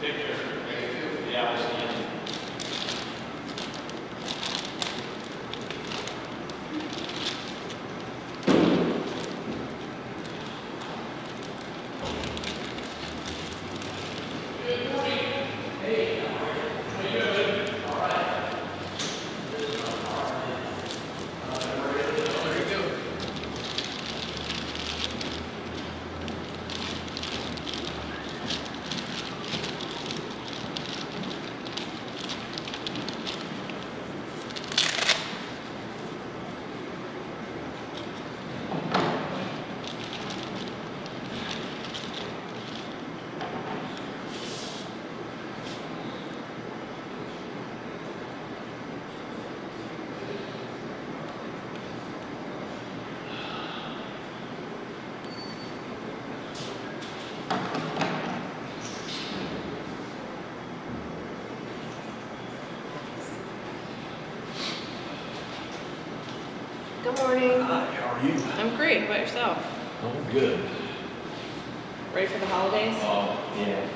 Take care. Yeah, we'll see you. Good morning. Hi, how are you? I'm great. How about yourself? Oh, good. Ready for the holidays? Oh, yeah.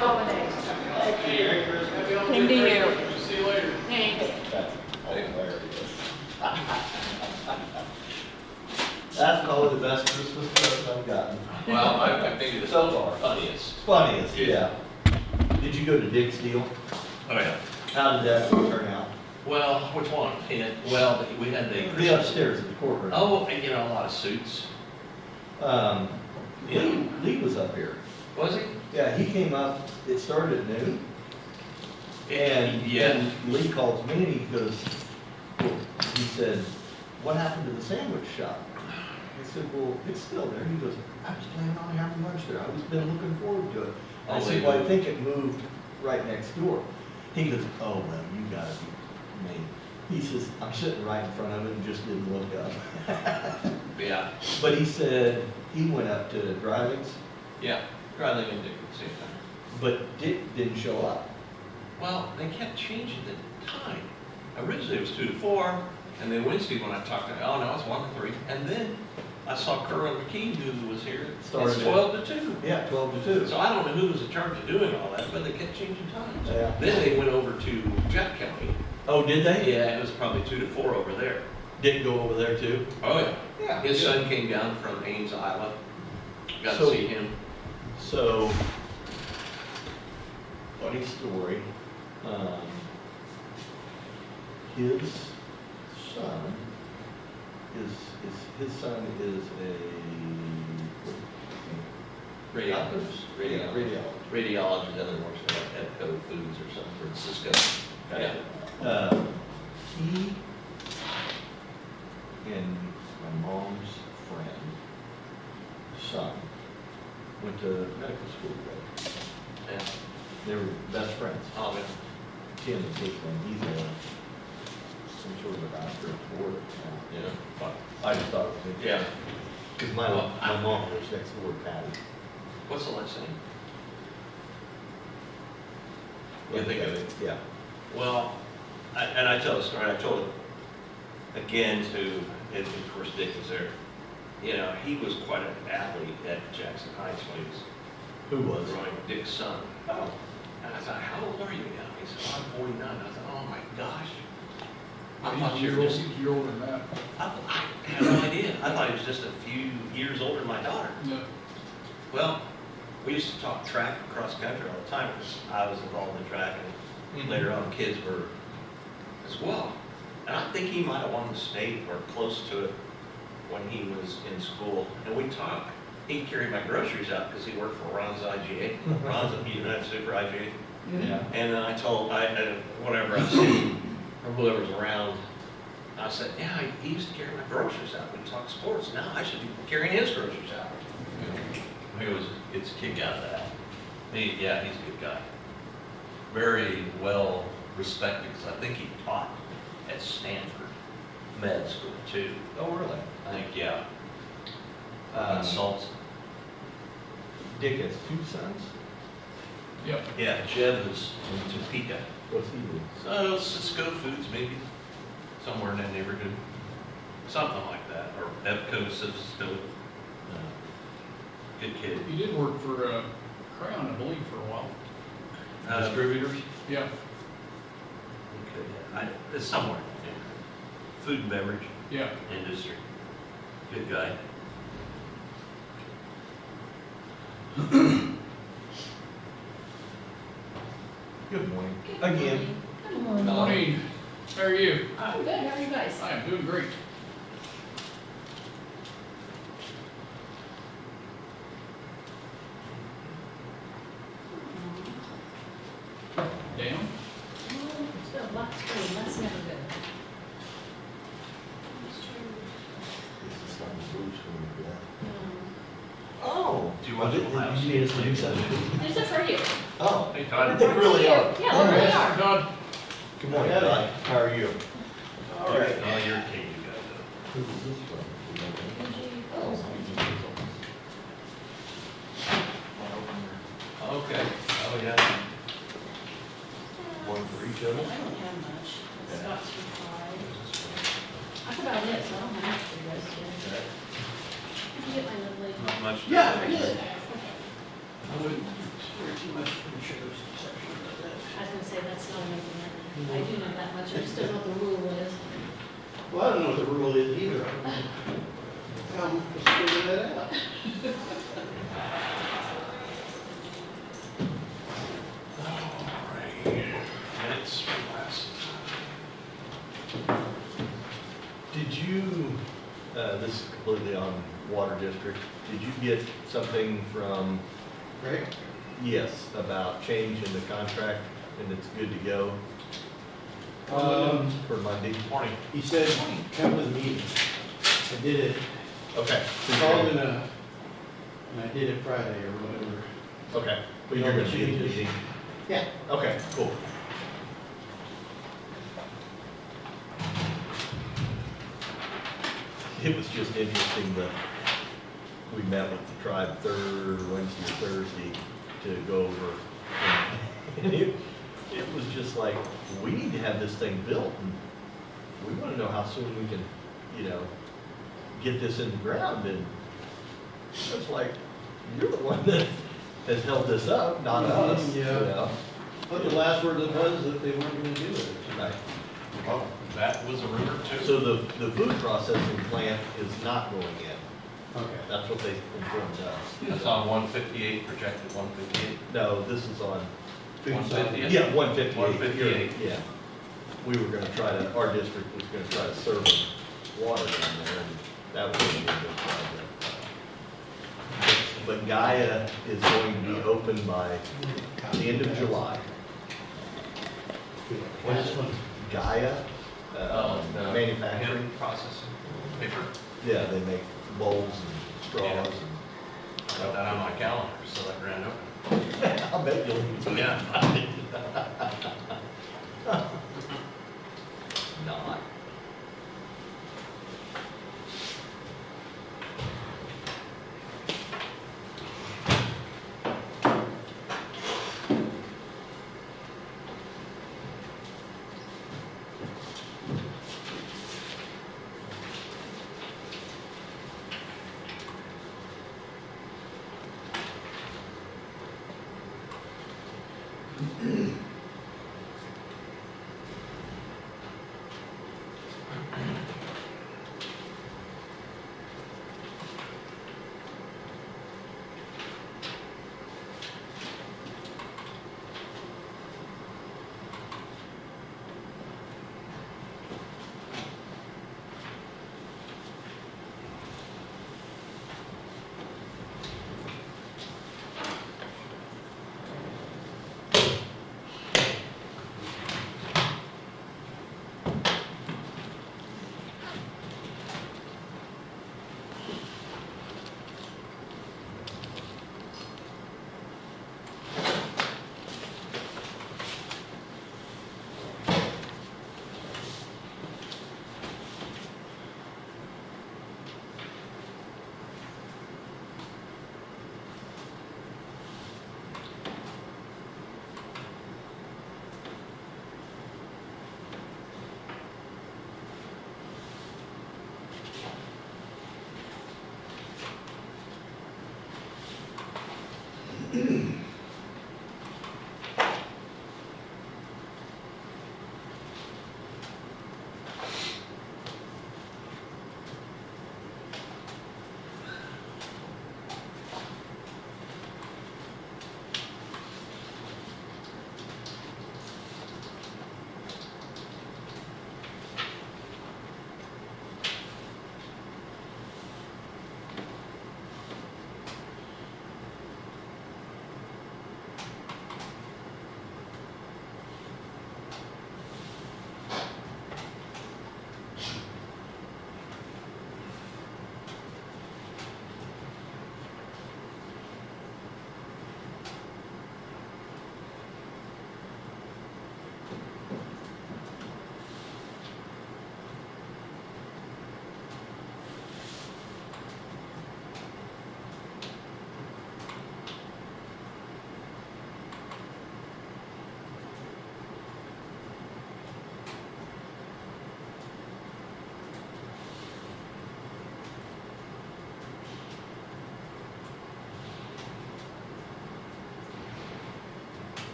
holidays. Merry Christmas. Same to you. See you later. Thanks. That's hilarious. That's probably the best Christmas present I've gotten. Well, I think it's So far. funniest. Funniest, yeah. Did you go to Dick's deal? Oh, yeah. How did that turn out? Well, which one? Well, we had the The Christmas. upstairs at the courtroom. Oh, and you know, a lot of suits. Lee was up here. Was he? Yeah, he came up, it started at noon. And Yeah. Lee calls me and he goes, he said, what happened to the sandwich shop? I said, well, it's still there. He goes, I was planning on having lunch there. I was been looking forward to it. I Oh, said, they well, I moved. think it moved right next door. He goes, oh, well, you gotta be me. He says, I'm sitting right in front of it and just didn't look up. Yeah. But he said he went up to Driving's, Yeah. Rather than do it at the same time. but Dick didn't show up. Well, they kept changing the time. Originally it was 2 to 4, and then Wednesday when I talked to him, oh no, it's 1 to 3. And then I saw Kerwin McKee who was here. Started It's at- 12 to 2. Yeah, 12 to 2. So I don't know who was in charge of doing all that, but they kept changing times. Yeah. Then they went over to Jack County. Oh, did they? Yeah, it was probably 2 to 4 over there. Didn't go over there too? Oh, yeah. Yeah. His son came down from Ames, Iowa. Got So- to see him. So, funny story. His son his son is a Radiologist. Yeah, radiologist. Radiologist, and then works for like Epco Foods or something, for Cisco. Yeah. He and my mom's friend, son, went to medical school together. Yeah. They were best friends. Oh, man. Tim is his friend. He's some sort of a doctor in Florida now. Yeah. But I just thought it was Yeah. interesting. Because my mom lives next door to Patty. What's the last name? You think of it? Yeah. Well, and I tell the story, I told it again to, and of course Dick was there. You know, he was quite an athlete at Jackson Heights when he was Who was? growing, Dick's son. Oh. And I thought, how old are you now? He said, I'm 49. I thought, oh my gosh. I He's thought a you year were old, just, he's a year older than that. I had no idea. I thought he was just a few years older than my daughter. No. Well, we used to talk track and cross country all the time because I was involved in track and later on kids were as well. And I think he might have won the state or close to it when he was in school. And we talked. He'd carry my groceries out because he worked for Ron's IGA. Ron's a United Super IGA. Yeah. And then I told, whatever I seen, or whoever's around, I said, yeah, he used to carry my groceries out. We talked sports. Now I should be carrying his groceries out. It's a kick out of that. Yeah, he's a good guy. Very well respected, because I think he taught at Stanford Med School too. Oh, really? I think, yeah. Salts. Dick has 2 sons. Yep. Yeah, Jeb is in Topeka. What's he do? So Cisco Foods, maybe, somewhere in that neighborhood. Something like that, or Epco, Cisco. Good kid. He did work for Crown, I believe, for a while. Distributors? Yeah. Okay, it's somewhere. Yeah. Food and beverage Yeah. industry. Good guy. Good morning. Good Again. morning. Good morning. Morning. How are you? I'm good, how are you guys? I am doing great. Down? It's got a black screen, that's never good. This is on the blue screen for that. Um, Oh. Do you want to have You need us to do something? These are for you. Oh. Hey, Todd. They really are. Yeah, they really are. Todd? Good morning, Todd. How are you? All right. Oh, you're a king, you guys. Who is this from? Okay. Oh, yeah. One for each I of don't us? have much. It's got some pride. That's about it, so I don't have to the rest of it. Did you get my lovely? Not much. Yeah, I did. I would. hear too much from the sheriff's exception of that. I was gonna say, that's not making it. I do know that much, I just don't know what the rule is. Well, I don't know what the rule is either. I'm just figuring that out. Minutes from last time. Did you, this is completely on Water District, did you get something from, Right? yes, about change in the contract and it's good to go for Monday? Morning. He said, come to the meeting. I did it, Okay. called and I did it Friday or whatever. Okay, but you're gonna be at the Changes. meeting? Yeah. Okay, cool. It was just interesting that we met with the tribe Wednesday or Thursday to go over. And it was just like, we need to have this thing built and we want to know how soon we can, get this in the ground. And it's like, you're the one that has held this up, not us. Yeah. But the last word was that they weren't gonna do it. Right. Oh, that was a rumor too? So the food processing plant is not going in. Okay. That's what they informed us. It's on 158, projected 158. No, this is on, 158? yeah, 158. 158. Yeah. We were gonna try to, our district was gonna try to serve them water down there, and that was gonna be a good project. But Gaia is going to be open by the end of July. What is one? Gaia, The manufacturing. hemp processing, paper. Yeah, they make bowls and straws Yeah. and. I got that on my calendar, so that ran over. I'll bet you'll need to. Yeah. Not.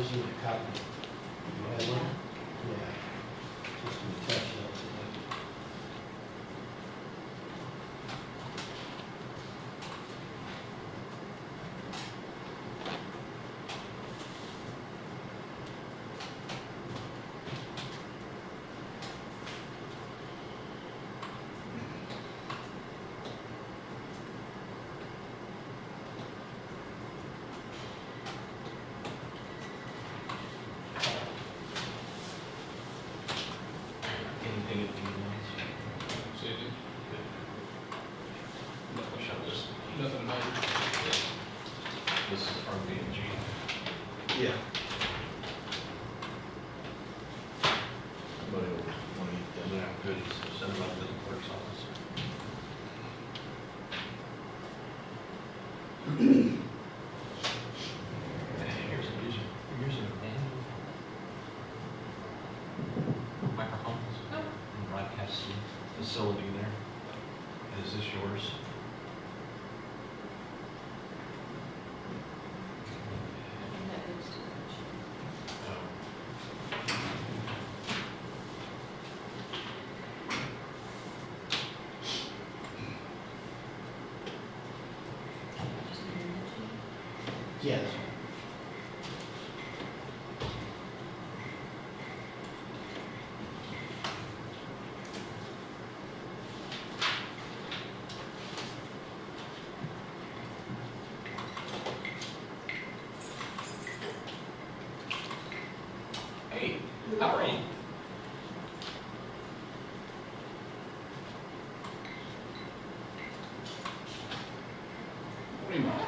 just need a copy. You have one? Yeah. Just to attach that to that. Anything if you want. See it? Wish I was, Nothing major. this is from B&G. Yeah. Somebody will, when he doesn't have goodies, send them up to the clerk's office. Here's an manual. Microphones. And broadcasting facility there. Is this yours? That goes to the Oh. just a minute. Yes. Hey, how are you? What do you want?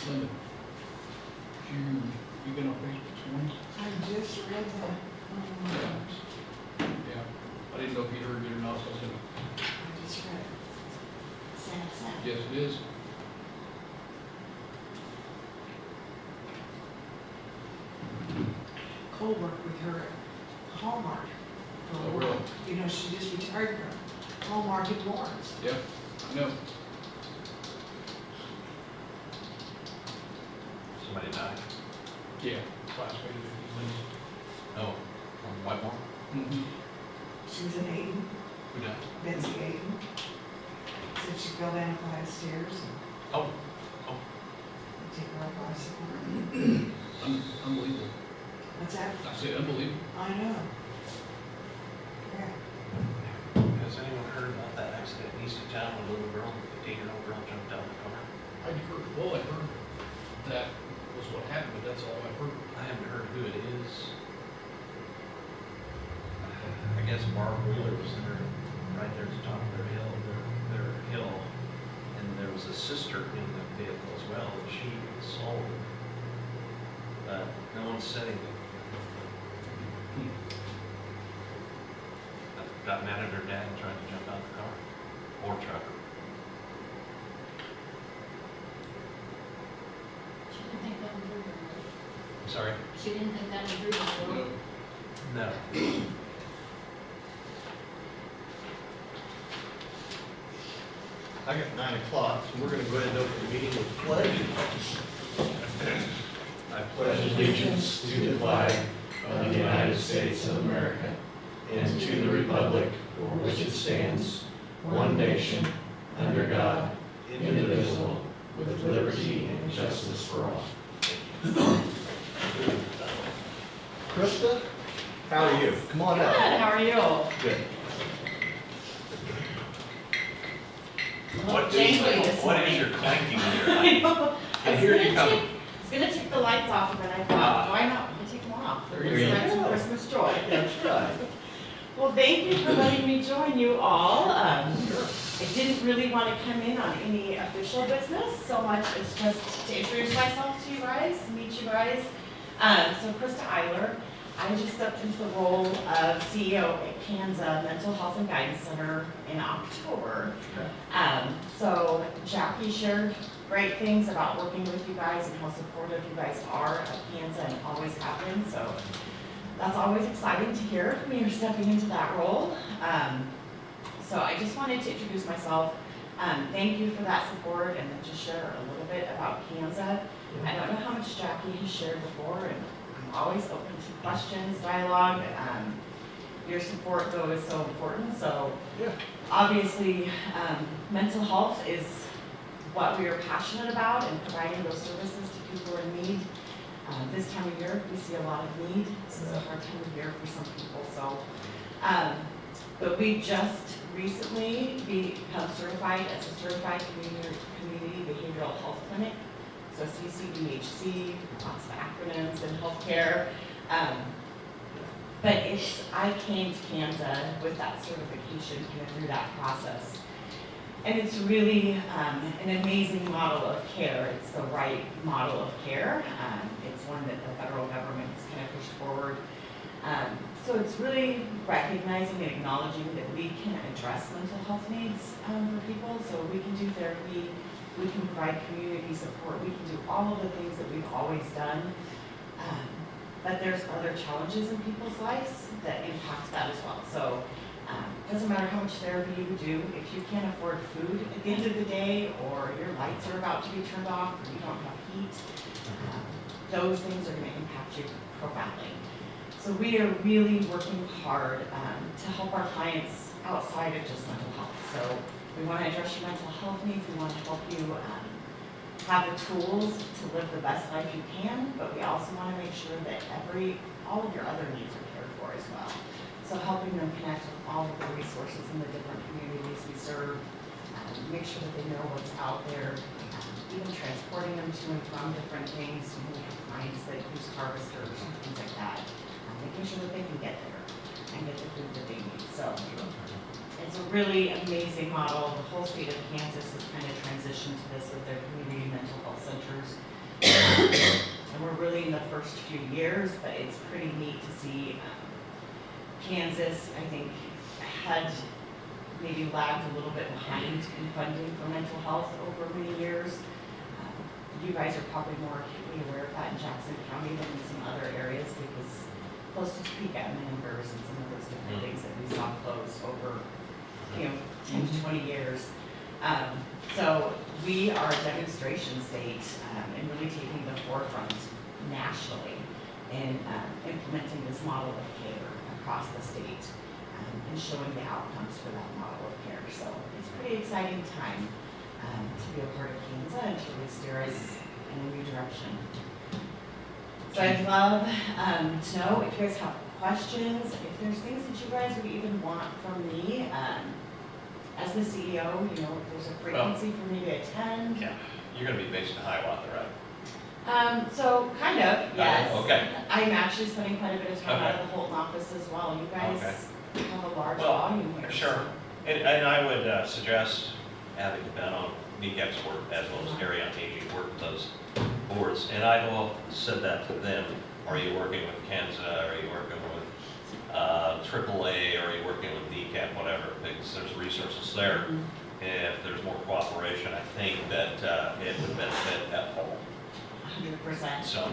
Linda, you been on Facebook this morning? I just read that. Yeah. I didn't know if you heard it or not, so I said, I just read it. Sad. yes, it is. Cole worked with her at Hallmark for Oh, a while. really? You know, she just retired from Hallmark in Lawrence. Yep, I know. Somebody died. Yeah. classmate of Lindsay. Oh, from Whitemore? Mm-hmm. She was in Aiden, Who down? Betsy Aiden. Said she'd go down a flight of stairs and Oh, take her up bicycle. Unbelievable. What's that? I say unbelievable. I know. Yeah. has anyone heard about that accident east of town when a little girl, 15-year-old girl jumped out of the car? I heard that was what happened, but that's all I heard. I haven't heard who it is. I guess Barb Wheeler was there, right there at the top of their hill, and there was a sister in the vehicle as well, and she sold. But no one said anything. Got mad at her dad and tried to jump out of the car, or truck. She didn't think that one through very well. Sorry? She didn't think that one through very well. No. No. I got 9 o'clock, so we're gonna go ahead and open the meeting with pledge. I pledge allegiance to the flag of the United States of America and to the republic for which it stands, one nation, under God, indivisible, with liberty and justice for all. Krista, how are you? Come on Good, up. how are you? Good. What Jangly is, this what morning. is your clanking here? I know. And here you come. It's gonna take the lights off, but I thought, why not? We take them off. There Let's you spread some go. Christmas joy. That's right. Well, thank you for letting me join you all. I didn't really want to come in on any official business so much as just to introduce myself to you guys, meet you guys. So Krista Eylar, I just stepped into the role of CEO at KANZA Mental Health and Guidance Center in October. So Jackie shared great things about working with you guys and how supportive you guys are at KANZA and always have been. So that's always exciting to hear when you're stepping into that role. So I just wanted to introduce myself. Thank you for that support and then just share a little bit about KANZA. I don't know how much Jackie has shared before, and I'm always open to questions, dialogue. Your support though is so important. So obviously mental health is what we are passionate about and providing those services to people in need. This time of year, we see a lot of need. This is a hard time of year for some people. So, but we just recently become certified as a certified community behavioral health clinic. So CCBHC, lots of acronyms in healthcare. But I came to KANZA with that certification kind of through that process. And it's really an amazing model of care. It's the right model of care. It's one that the federal government has kind of pushed forward. So it's really recognizing and acknowledging that we can address mental health needs for people. So we can do therapy, we can provide community support, we can do all of the things that we've always done. But there's other challenges in people's lives that impact that as well. So it doesn't matter how much therapy you do, if you can't afford food at the end of the day, or your lights are about to be turned off, or you don't have heat, those things are going to impact you profoundly. So we are really working hard to help our clients outside of just mental health. So we want to address your mental health needs, we want to help you have the tools to live the best life you can, but we also want to make sure that all of your other needs are cared for as well. So helping them connect with all of the resources in the different communities we serve, make sure that they know what's out there, even transporting them to and from different things. We have clients that use harvesters and things like that, making sure that they can get there and get the food that they need. So it's a really amazing model. The whole state of Kansas has kind of transitioned to this with their community mental health centers. And we're really in the first few years, but it's pretty neat to see Kansas, I think, had maybe lagged a little bit behind in funding for mental health over many years. You guys are probably more acutely aware of that in Jackson County than in some other areas because close to Topeka and Members and some of those different things that we saw close over 10 to 20 years. So we are a demonstration state and really taking the forefront nationally in implementing this model of care across the state and showing the outcomes for that model of care. So it's a pretty exciting time to be a part of KANZA and to really steer us in a new direction. So I'd love to know if you guys have questions, if there's things that you guys would even want from me. As the CEO, you know, if there's a frequency for me to attend. Yeah, you're gonna be based in Hiawatha, right? So kind of, yes. Okay. I'm actually spending quite a bit of time out Okay. of the Holton office as well. You guys have a large Well, volume here. Sure, so- and I would suggest having been on NECAP's work as well as Area on Aging work with those boards. And I will said that to them. Are you working with KANZA? Are you working with AAA? Or are you working with NECAP? Whatever, because there's resources there. Mhm. If there's more cooperation, I think that it would benefit that whole. 100%. So,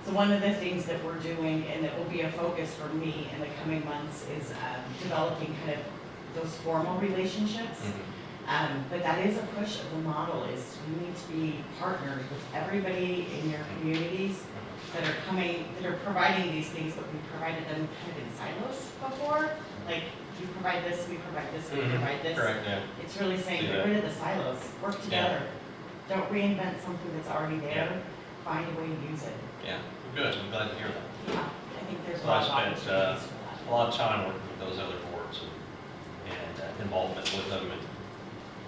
So one of the things that we're doing, and that will be a focus for me in the coming months, is developing kind of those formal relationships. But that is a push of the model, is you need to be partnered with everybody in your communities that are providing these things, but we provided them kind of in silos before. Like, you provide this, we provide this, we provide this. correct, yeah. It's really saying, Yeah. get rid of the silos, work together. Don't reinvent something that's already there, find a way to use it. Yeah, good, I'm glad to hear that. Yeah, I think there's a So I lot of spent, opportunities for that. A lot of time working with those other boards and involvement with them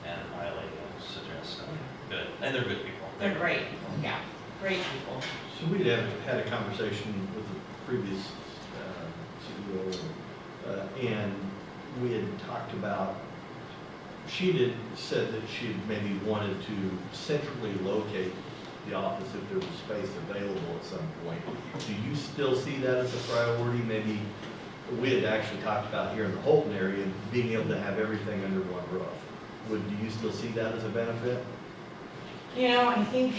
and highly suggest, good, and they're good people. They're great people, yeah, great people. So we had a conversation with the previous CEO, and we had talked about, she had said that she had maybe wanted to centrally locate the office if there was space available at some point. Do you still see that as a priority? Maybe we had actually talked about here in the Holton area, being able to have everything under one roof. Do you still see that as a benefit? You know, I think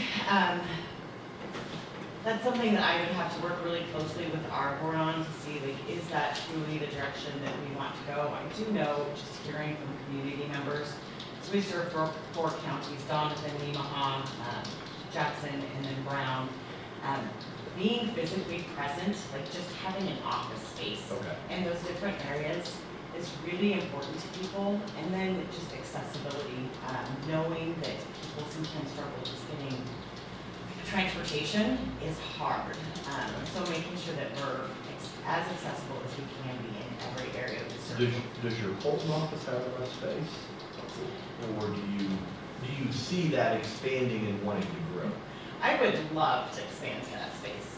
that's something that I would have to work really closely with our board on to see, like, is that truly the direction that we want to go? I do know, just hearing from community members, so we serve four counties, Donovan, Nemaha, Jackson, and then Brown. Being physically present, like just having an office space in those different areas is really important to people. And then just accessibility, knowing that people sometimes struggle just getting transportation is hard. So making sure that we're as accessible as we can be in every area we serve. Does your Holton office have enough space? Or do you see that expanding and wanting to grow? I would love to expand to that space.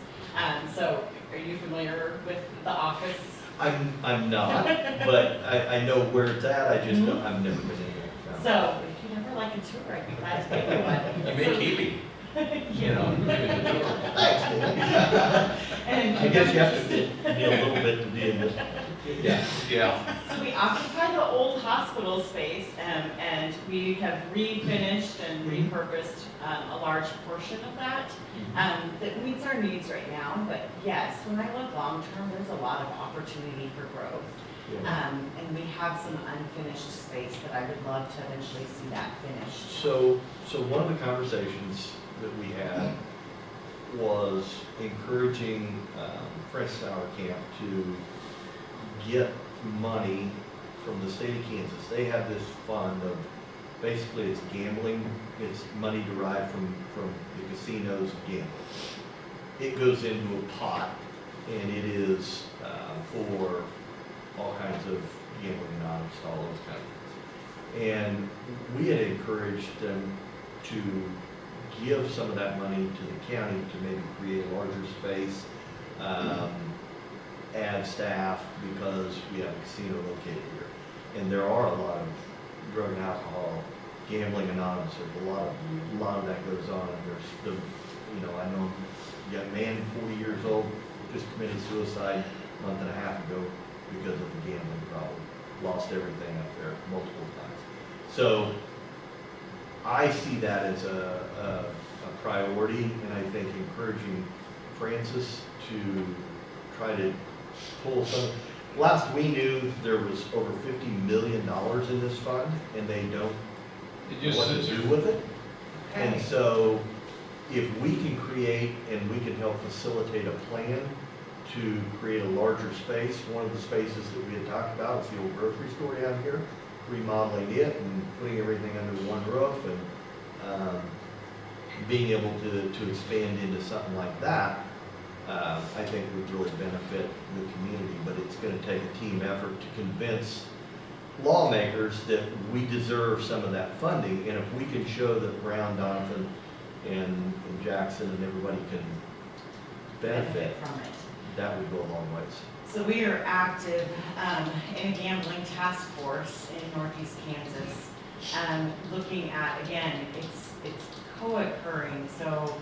So are you familiar with the office? I'm not, but I know where it's at, I just don't, I've never been in there. So if you never like a tour, I'd be glad to give you one. You may keep me, you know, give me the tour. Thanks, Dan. And I guess you have to be a little bit to be in this. Yeah. so we occupy the old hospital space, and we have refinished and repurposed a large portion of that that meets our needs right now. But yes, when I look long term, there's a lot of opportunity for growth. Yeah. And we have some unfinished space that I would love to eventually see that finished. So one of the conversations that we had was encouraging Fresh Sour Camp to get money from the state of Kansas. They have this fund of, basically it's gambling, it's money derived from the casinos gambling. It goes into a pot, and it is for all kinds of gambling anonymous, all those kind of things. And we had encouraged them to give some of that money to the county to maybe create a larger space, add staff, because we have a casino located here. And there are a lot of drug and alcohol, gambling anonymous, there's a lot of that goes on. And there's the, you know, I know a young man, 40 years old, just committed suicide a month and a half ago because of the gambling problem. Lost everything up there multiple times. So I see that as a priority, and I think encouraging Francis to try to pull some. Last we knew, there was over $50 million in this fund, and they don't know what to do with it. And so if we can create and we can help facilitate a plan to create a larger space. One of the spaces that we had talked about is the old grocery store down here, remodeling it and putting everything under one roof and being able to expand into something like that, I think would really benefit the community. But it's going to take a team effort to convince lawmakers that we deserve some of that funding. And if we can show that Brown, Donovan, and Jackson and everybody can benefit from it. That would go a long ways. So we are active in a gambling task force in Northeast Kansas, looking at, again, it's co-occurring, so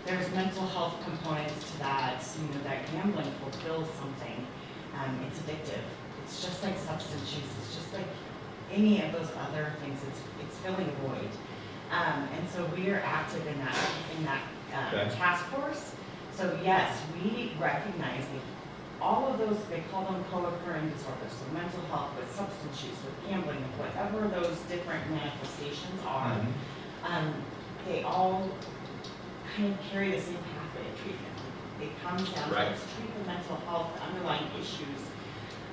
there's mental health components to that. You know, that gambling fulfills something. It's addictive. It's just like substance use. It's just like any of those other things. It's filling a void. And so we are active in that Okay. task force. So yes, we recognize that all of those, they call them co-occurring disorders, so mental health with substance use, with gambling, with whatever those different manifestations are, they all kind of carry the same pathway of treatment. It comes down to Right. let's treat the mental health, the underlying issues,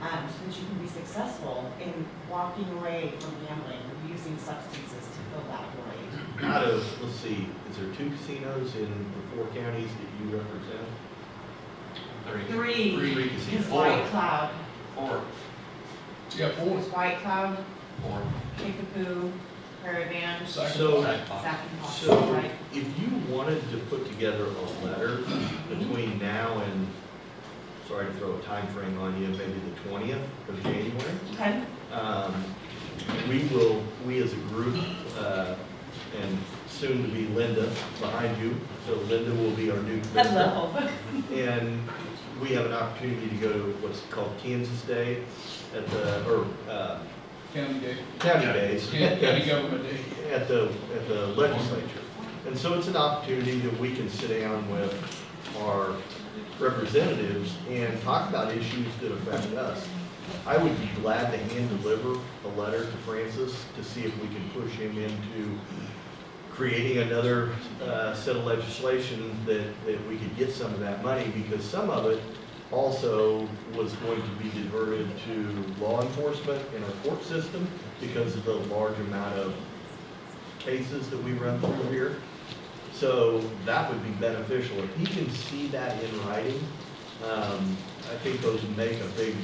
so that you can be successful in walking away from gambling or using substances to fill that void. Out of, let's see, is there 2 casinos in the 4 counties that you represent? Three Three is casinos. White Cloud. 4. Yeah, 4. It's White Cloud, 4. Kickapoo, Prairie Van, So, Sac and Fox, so right? if you wanted to put together a letter between now and, sorry to throw a time frame on you, maybe the 20th of January, Okay. we as a group, and soon to be Linda behind you, so Linda will be our new commissioner. Hello. And we have an opportunity to go to what's called Kansas Day at the, County Day. County Days. County Government Day. At the legislature. And so it's an opportunity that we can sit down with our representatives and talk about issues that affect us. I would be glad to hand deliver a letter to Francis to see if we can push him into creating another set of legislation that we could get some of that money, because some of it also was going to be diverted to law enforcement in our court system because of the large amount of cases that we run through here. So that would be beneficial. If he can see that in writing, I think those make a big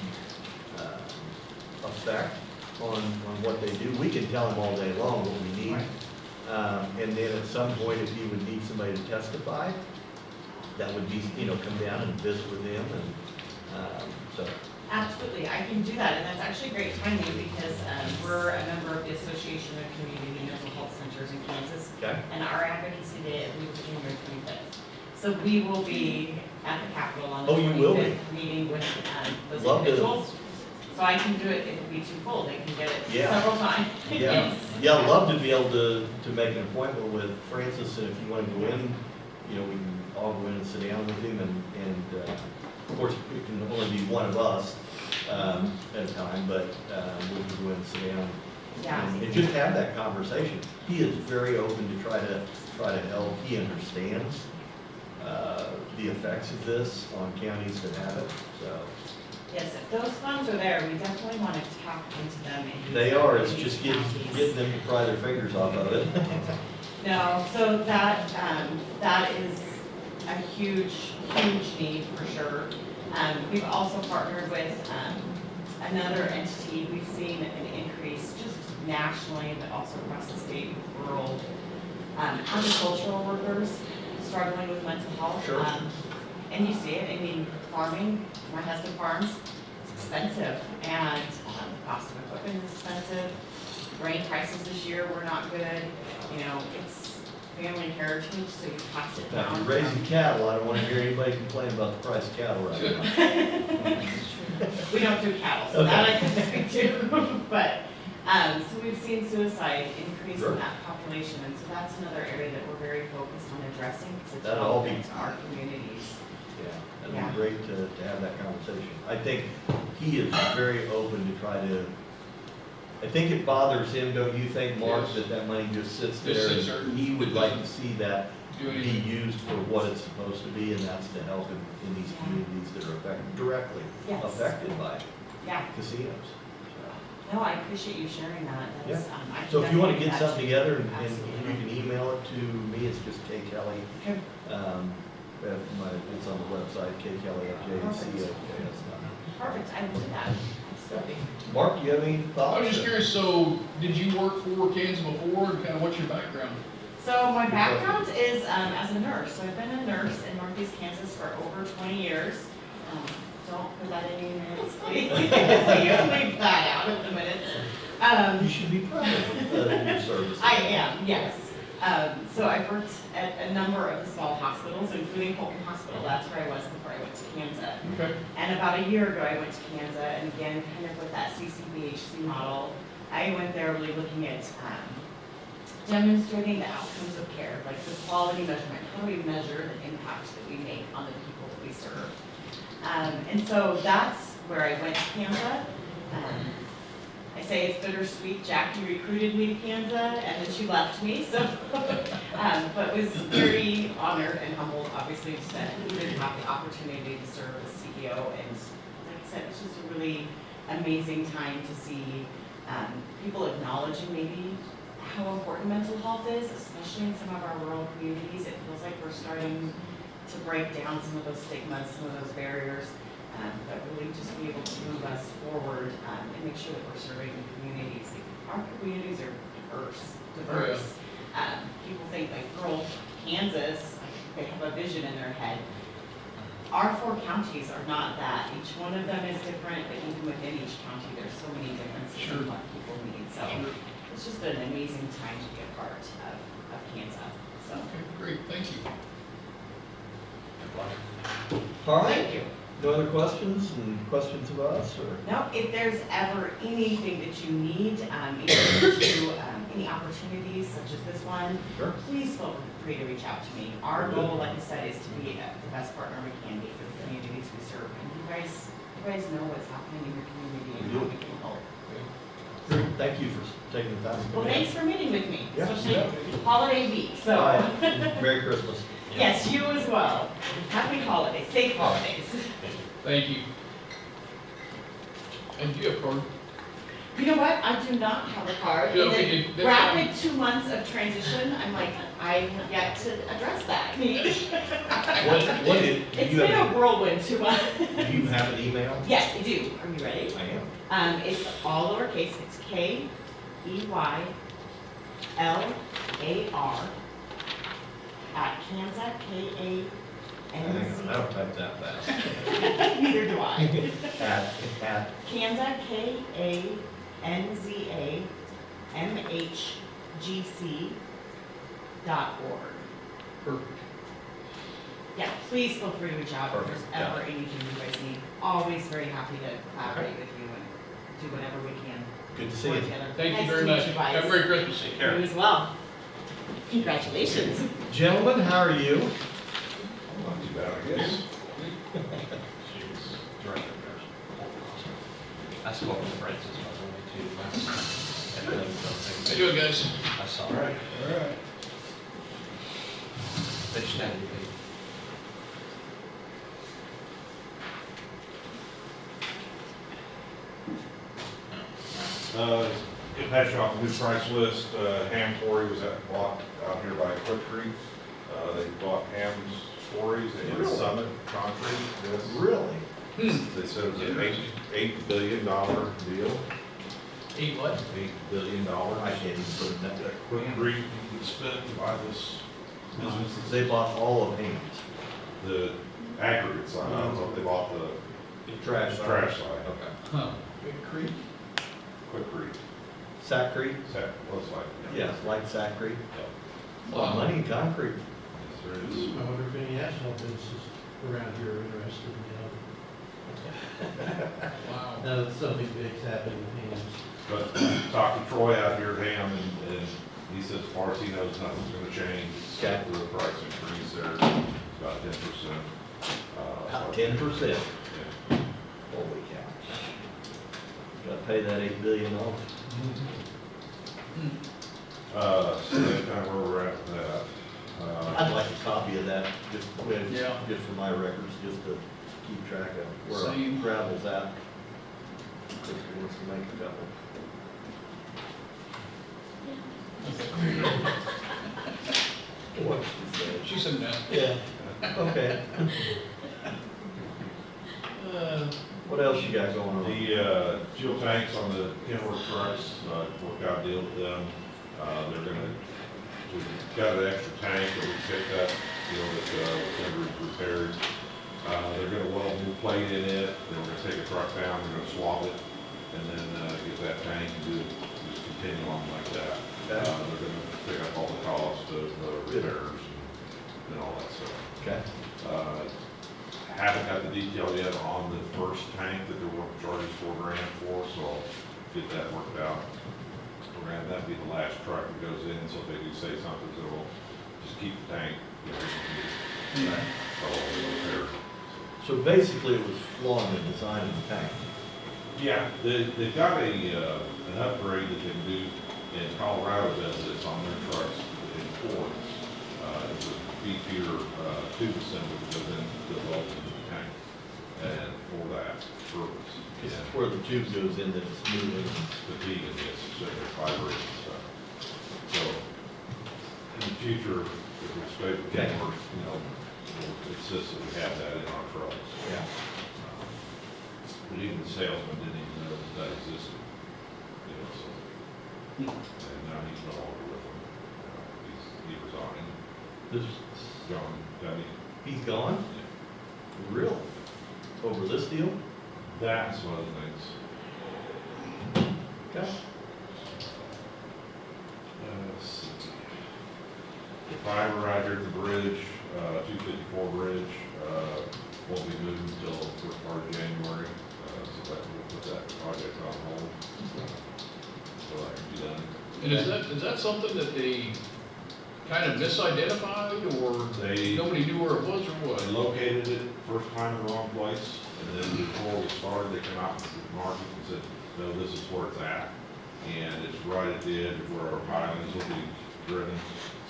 effect on what they do. We can tell him all day long what we need. And then at some point, if he would need somebody to testify, that would be, come down and visit with him, and so. Absolutely, I can do that, and that's actually great timing because we're a member of the Association of Community Mental Health Centers in Kansas. Okay. And our advocacy day is January 25th. So we will be at the Capitol on the Oh, you will be? 25th, meeting with those Love to. individuals. So I can do it, it will be twofold, they can get it Yeah. several times. Yeah, yeah, I'd love to be able to make an appointment with Francis, and if you want to go in, we can all go in and sit down with him, and of course, it can only be one of us at a time, but we can go in and sit down Yeah. and just have that conversation. He is very open to try to help. He understands the effects of this on counties that have it, so. Yes, if those funds are there, we definitely want to tap into them. And use They them are, in it's these just counties. getting them to pry their fingers off of it. No, so that is a huge, huge need for sure. We've also partnered with another entity. We've seen an increase just nationally, but also across the state with rural agricultural workers struggling with mental health. Sure. And you see it, I mean, farming, my husband farms, it's expensive, and the cost of equipment is expensive. Grain prices this year were not good, it's family heritage, so you pass it Now, down. if you're raising cattle, I don't want to hear anybody complain about the price of cattle right now. We don't do cattle, so that I can speak to, but, so we've seen suicide increase Sure. in that population, and so that's another area that we're very focused on addressing, because it's That'll all be- relevant to our communities. Yeah, that'd Yeah. be great to have that conversation. I think he is very open to try to, I think it bothers him, don't you think, Mark, Yes. that money just sits Just there? sits there. He would like to see that do be anything. used for what it's supposed to be, and that's to help in these Yeah. communities that are directly Yes. affected by Yeah, casinos. no, I appreciate you sharing that. That's, I can So if you want to definitely get do that something too. together, and Absolutely. you can email it to me, it's just K Kelly. Okay. It's on the website, kkelly@jcks.com. Perfect, I will do that. Absolutely. Mark, you have any thoughts? I was just curious, so did you work for KANZA before, and kind of what's your background? So my background is as a nurse. So I've been a nurse in Northeast Kansas for over 20 years. Don't put that in your minutes, please. So you can leave that out of the minutes. You should be proud of your service. I am, yes. So I've worked at a number of the small hospitals, including Holcomb Hospital. That's where I was before I went to KANZA. Okay. And about a year ago, I went to KANZA, and again, kind of with that CCBHC model, I went there really looking at demonstrating the outcomes of care, like the quality measurement. How do we measure the impact that we make on the people that we serve? And so that's where I went to KANZA. I say it's bittersweet. Jackie recruited me to KANZA, and then she left me. So, but was very honored and humbled, obviously, that we did have the opportunity to serve as CEO. And like I said, it's just a really amazing time to see people acknowledging maybe how important mental health is, especially in some of our rural communities. It feels like we're starting to break down some of those stigmas, some of those barriers. But really just be able to move us forward and make sure that we're serving the communities. Our communities are diverse. People think like rural Kansas, they have a vision in their head. Our 4 counties are not that. Each one of them is different, but even within each county, there's so many differences in what people need. So it's just an amazing time to be a part of KANZA. So Okay, great, thank you. All right. thank you. No other questions and questions of us, or? No, if there's ever anything that you need, any opportunities such as this one, Sure. please feel free to reach out to me. Our goal, like I said, is to be the best partner we can be for the communities we serve. And you guys know what's happening in your community and how we can help. Great. Thank you for taking the time. to Well, come in. thanks for meeting with me, Yeah, especially yeah. holiday week, so. All right. Merry Christmas. Yes, you as well. Happy holidays, safe holidays. Thank you. And do you have a card? You know what? I do not have a card. Yeah, In okay, the rapid 2 months of transition, I'm like, I have yet to address that need. What did, It's been a whirlwind 2 months. do you have an email? Yes, I do. Are you ready? I am. It's all lowercase. It's KEYLAR at KANZA, I don't type that fast. Neither do I. At, KANZA, KANZA, MHGC.org. Perfect. Yeah, please feel free to reach out if there's Perfect, got ever anything you guys need. Always very happy to collaborate with you and do whatever we can. good to see work you. together. Thank you Nice very to meet much. you guys. Have a Merry Christmas. Take You care. as well. Congratulations. Gentlemen, how are you? Not too bad, I guess. I spoke with Francis about the way too. How you doing, guys? I saw All right. it. All right. They just had to be. It passed you off the new price list. Ham quarry was at block out here by Quick Creek. They bought Ham's quarries in Really? Summit Concrete. Yes. Really? They said it was an $8 billion deal. Eat what? $8 billion. I can't even put it that. Quick Creek would spend to buy this business. They bought all of Hames. The aggregate side, I don't know if they bought the Trash. trash side. Okay. Huh. Big Creek? Quick Creek, Sack Creek? looks like. Yes, like Sack Creek. A lot of Wow. money in concrete. Yes, there is. I wonder if any asphalt businesses around here are interested in Wow. Now that something big's happening in Hams. But talked to Troy out here at Ham, and he said as far as he knows, nothing's gonna change. Except for the price increase there, about 10%. About 10%. Yeah. Holy cow. Gotta pay that $8 billion. So that's kind of where we're at with that. I'd like a copy of that, just, Yeah. just for my records, just to keep track of where our Same. gravel's at. If he wants to make a couple. What she said. She said no. Yeah, okay. What else you got going on? The fuel tanks on the Kenworth trucks, worked out a deal with them. They're gonna, we've got an extra tank that we picked up, that Kenworth repaired. They're gonna weld a new plate in it, then we're gonna take a truck down, we're gonna swap it, and then get that tank and just continue on like that. Okay. They're gonna pick up all the cost of repairs and all that stuff. Okay. Haven't got the detail yet on the first tank that they're going to charge us $4,000 for, so I'll get that worked out. We're gonna have that be the last truck that goes in, so if they do say something, so we'll just keep the tank, all repaired. So basically it was flaw in the design of the tank. Yeah, they've got an upgrade that they can do in Colorado, does this on their trucks in Ford. It's a beefier tube assembly that goes in the weld into the tank, and for that purpose. This is where the tube goes in that it's moving. Fatigue and this, so they're vibrating and stuff. So, in the future, if we stay with Kenworth, we'll insist that we have that in our trucks. Yeah. But even the salesman didn't even know that existed, so. And now he's no longer with them. He resigned. This, John, he's gone? Really? Over this deal? that's one of the things. Okay. Let's see. The fiber right here at the bridge, 254 bridge, won't be moved until first part of January. So that will put that project on hold. So that can be done. And is that something that they kind of misidentified, or They nobody knew where it was, or what? They located it first time in the wrong place, and then before we started, they came out with the market and said, no, this is where it's at. And it's right at the edge of where our pilings will be driven.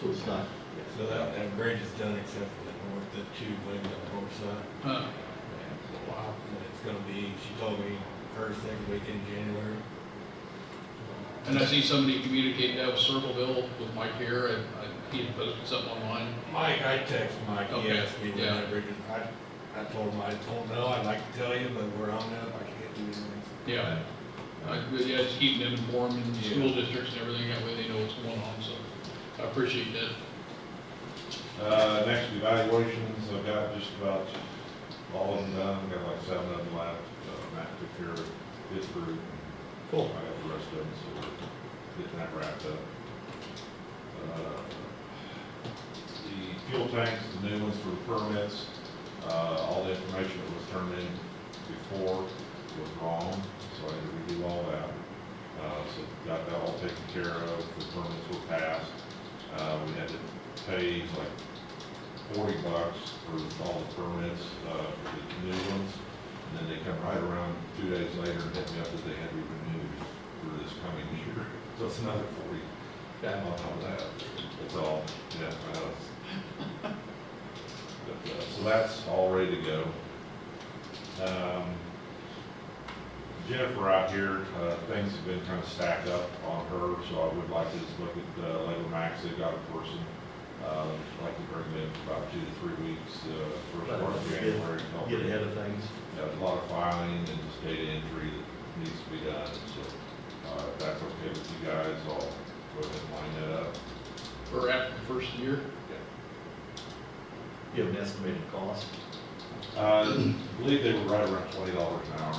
So it's not, So that bridge is done except for the tube wing on the north side. Huh. Wow. And it's gonna be, she told me, first, second week in January. And I see somebody communicate that with Circleville with Mike here, and he had posted something online. Mike, I texted Mike, he Okay, asked me when yeah. that bridge is, I told him I don't know, I'd like to tell you, but we're on that, I can't do anything. Yeah. But yeah, just keeping them informed, and Yeah. school districts and everything, that way they know what's going on, so I appreciate that. Next evaluations, I've got just about all of them done, I've got like 7 of them left. Matt took care of his group. Cool. I got the rest of them, so we're getting that wrapped up. The fuel tanks, the new ones for the permits, all the information that was turned in before was wrong, so I had to redo all that. So got that all taken care of, the permits were passed. We had to pay like $40 for all the permits, for the new ones. And then they come right around 2 days later and hit me up that they had to be renewed for this coming year. So it's another 40 on top of that. That's all, yeah, I know. But, so that's all ready to go. Jennifer out here, things have been kind of stacked up on her, so I would like to just look at Labor Max. They've got a person, like to bring them in for about 2 to 3 weeks, first part of January. get ahead of things. There's a lot of filing and just data entry that needs to be done, so if that's okay with you guys, I'll go ahead and line that up. For after the first year. You have an estimated cost. I believe they were right around $20 an hour.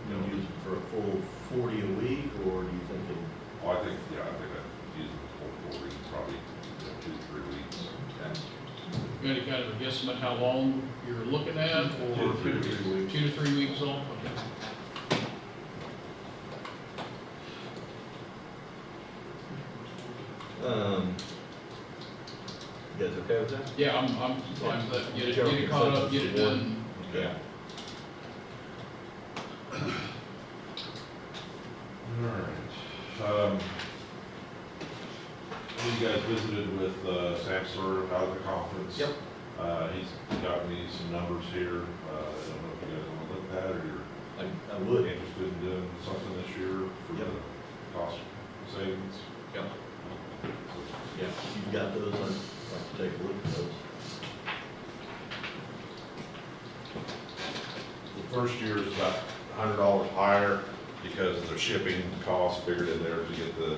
You know, use it for a full 40 a week, or do you think it'll? Oh, I think I'd use it for 40, probably 2 to 3 weeks. You got any kind of a guesstimate how long you're looking at, or 2 to 3 weeks. 2 to 3 weeks off? Okay. You guys okay with that? Yeah, I'm fine with that. Get it caught up, get it done. Yeah. All right. You guys visited with Chancellor out of the conference. Yep. He's got me some numbers here. I don't know if you guys want to look at that or you're I would. interested in doing something this year for Yep. the cost savings. Yep. Yeah, if you've got those, I'd like to take a look at those. The first year is about $100 higher because of the shipping costs figured in there to get the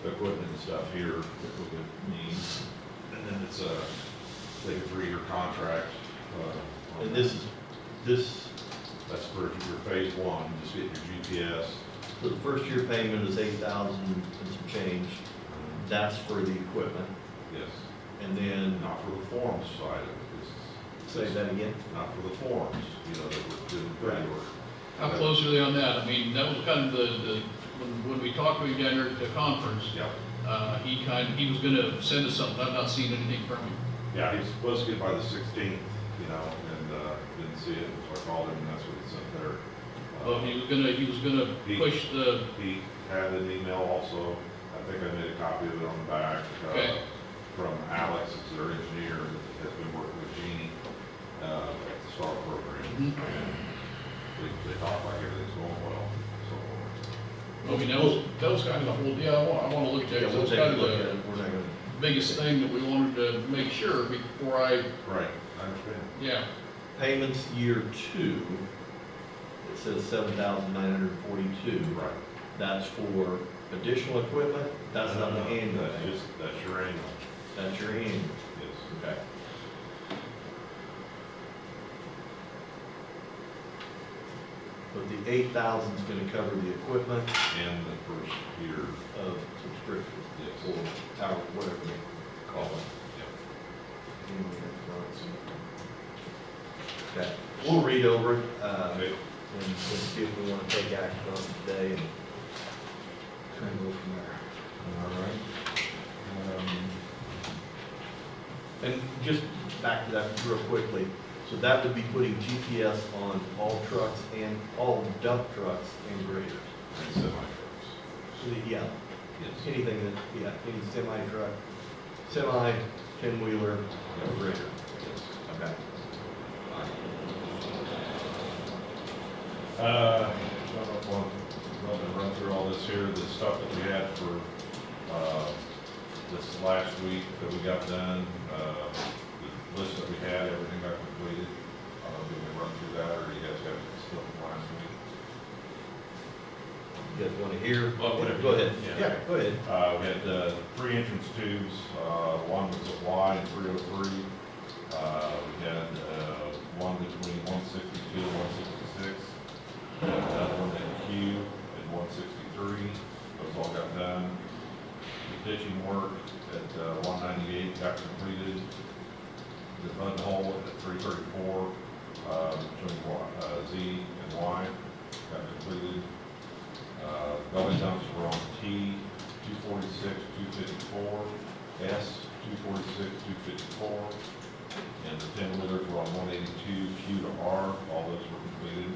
equipment and stuff here that we would need. And then it's a 3-year contract. And this, That's for your phase one, just get your GPS. so the first year payment is 8,000 and some change. That's for the equipment. Yes, And then, not for the forms side of it. This say is that again? not for the forms, you know, that we're doing Right. work. How close are they on that? I mean, that was kind of when we talked to him down there at the conference, Yeah, he was gonna send us something. I've not seen anything from him. yeah, he's supposed to get by the 16th, you know, and didn't see it, so I called him and that's what he sent there. Well, he was gonna push the, He had an email also, I think I made a copy of it on the back. Okay. From Alex, it's their engineer that has been working with Jeannie, at the STAR program. Mhm. And they talk like everything's going well, so. I mean, that was kind of the whole deal. I wanna look at that, Yeah, 'cause we'll that's take a kind of look at the it. We're not gonna. biggest thing that we wanted to make sure before Right, I understand. yeah. Payments year 2, it says 7,942. Right. That's for additional equipment, that's not the annual. That's your annual, That's your annual. yes. Okay. But the 8,000 is gonna cover the equipment And the first year, of subscription, yes. or tower, whatever they call it. Yep. Okay, we'll read over it, Okay. and see if we wanna take action on it today, and kind of go from there. All right. And just back to that real quickly, so that would be putting GPS on all trucks and all dump trucks and graders. And semi-trucks. So, yeah, Yes. anything that, yeah, any semi-truck, semi, 10-wheeler, grader. Yes. Okay. I don't know if I want to run through all this here, the stuff that we had for, this last week that we got done, the list that we had, everything got completed. Do we run through that, or you guys have stuff from last week? You guys want to hear? Well, whatever. Go ahead. Yeah. Yeah, go ahead. We had 3 entrance tubes, one was at Y and 303. We had one between 162 and 166. Another one at Q at 163. Those all got done. The ditching work at 198 got completed. The mud hole at 334 between Z and Y got completed. Gully dumps were on T 246, 254, S 246, 254, and the 10-wheelers were on 182 Q to R. All those were completed.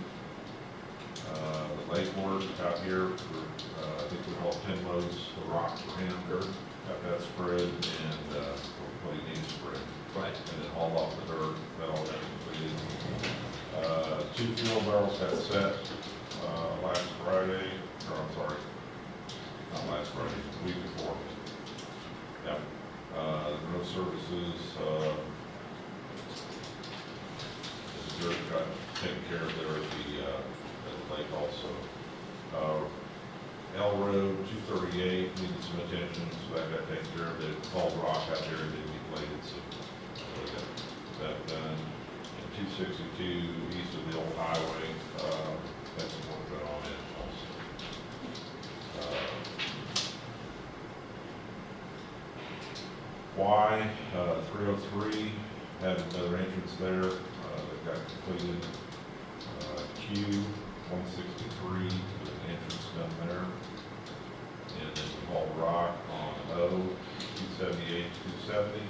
The lake work out here for, I think we hauled 10 loads of rock for him, dirt, got that spread, and what he needs spread. Right. And then hauled off the dirt, that all got completed. 2 fuel barrels got set last Friday, or I'm sorry, not last Friday, the week before. Yep. The road services, the dirt got taken care of there at the lake also. L Road 238 needed some attention, so that got taken care of. They hauled rock out there, it didn't get bladed, so we got that done. And 262 east of the old highway, that's some work going on it also. Y 303 had another entrance there that got completed. Q 163, there's an entrance done there. And then we hauled rock on O 278 270.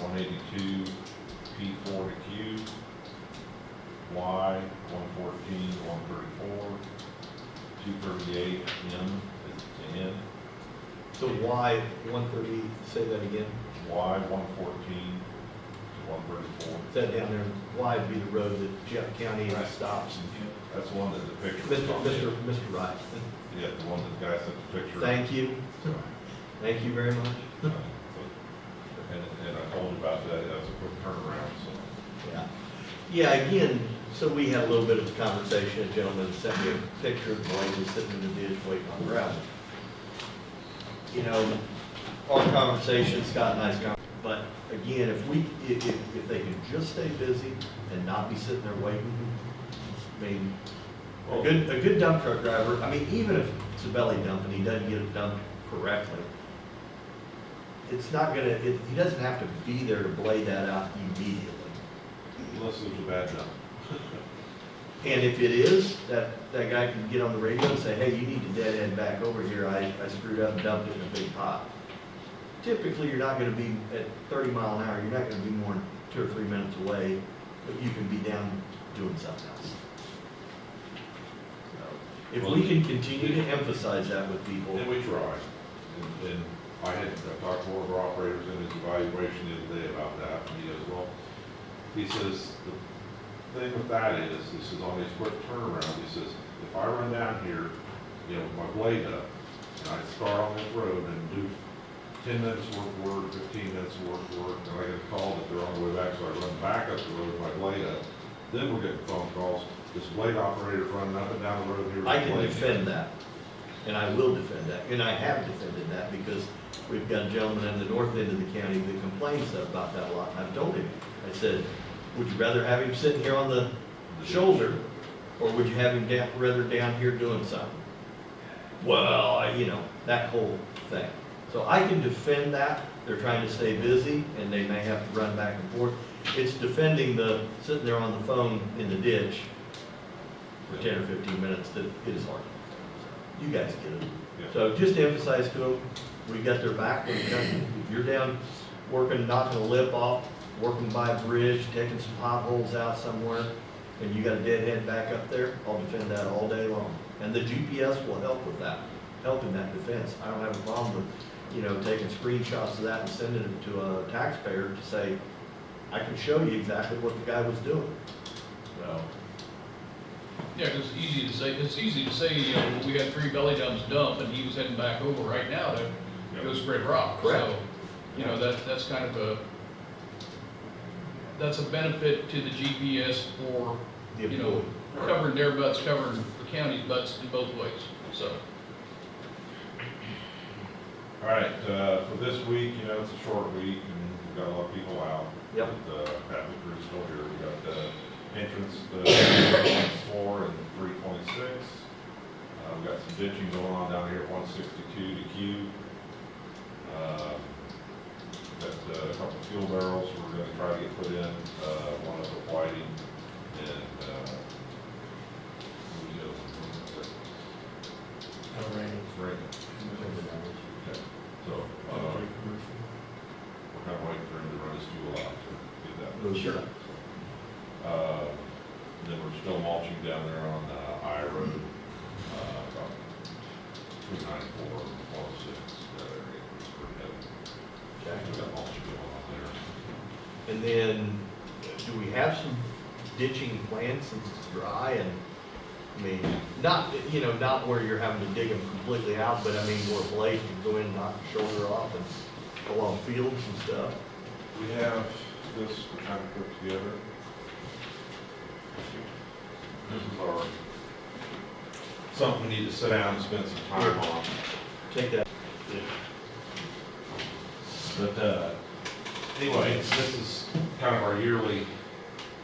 182 P4 to Q. Y 114 134. 238 M is to N. So why 130, say that again? Y 114 to 134. Is that down there, why would be the road that Jeff County Right. stops? That's the one that the picture was on. Mr. Wright, Yeah, the one that the guy sent the picture. thank you. Thank you very much. And I told him about that, that was a quick turnaround, so. Yeah. Yeah, again, so we had a little bit of a conversation, a gentleman sent me a picture of the boy who's sitting in the ditch waiting on gravel. You know, our conversation's got nice but again, if they can just stay busy and not be sitting there waiting, I mean, a good dump truck driver, I mean, even if it's a belly dump and he doesn't get it dumped correctly, it's not gonna, he doesn't have to be there to blade that out immediately. Unless there's a bad dump. And if it is, that guy can get on the radio and say, hey, you need to dead end back over here, I screwed up and dumped it in a big pot. Typically, you're not gonna be at 30 mile an hour, you're not gonna be more than 2 or 3 minutes away, but you can be down doing something else. So, if we can continue to emphasize that with people. And we try. And I talked to one of our operators in his evaluation the other day about that, and he goes, well, he says, the thing with that is, he says, on these quick turnarounds, he says, if I run down here, you know, with my blade up, and I start on this road and do 10 minutes worth of work, 15 minutes worth of work, and I get a call that they're on the way back, so I run back up the road with my blade up, then we're getting phone calls, this blade operator's running up and down the road here. I can defend that, and I will defend that, and I have defended that, because we've got a gentleman in the north end of the county that complains about that a lot, and I've told him, I said, would you rather have him sitting here on the shoulder, or would you have him rather down here doing something? Well, you know, that whole thing. So I can defend that. They're trying to stay busy, and they may have to run back and forth. It's defending the sitting there on the phone in the ditch for 10 or 15 minutes that it is hard. You guys get it. Yeah. So just to emphasize to them, we got their back. If you're down working, knocking a lip off, working by a bridge, taking some potholes out somewhere, and you got a dead head back up there, I'll defend that all day long. And the GPS will help with that, help in that defense. I don't have a problem with, you know, taking screenshots of that and sending it to a taxpayer to say, I can show you exactly what the guy was doing. So. Yeah, 'cause it's easy to say, you know, we had 3 belly dumps dump and he was heading back over right now to go spread rock. Correct. So, you know, that's kind of that's a benefit to the GPS for, The you know, covering their butts, covering the county's butts in both ways, so. All right, for this week, you know, it's a short week, and we've got a lot of people out. Yep. But, half the crew's still here. We got the entrance, 3.4 and 3.6. We've got some ditching going on down here at 162 to Q. Got a couple fuel barrels we're going to try to get put in, one up at Whiting, and Reagan. Okay, so, we're kind of waiting for him to run his fuel out to get that. Sure. Then we're still mulching down there on I Road, about 294 and 106, that area, it's pretty heavy. We got mulching going on there. And then, do we have some ditching planned since it's dry? And, I mean, not, you know, not where you're having to dig them completely out, but I mean, where a blade can go in, knock the shoulder off and go on fields and stuff. We have this, we're kind of put together. This is our, something we need to sit down and spend some time on. Take that. But, anyway, this is kind of our yearly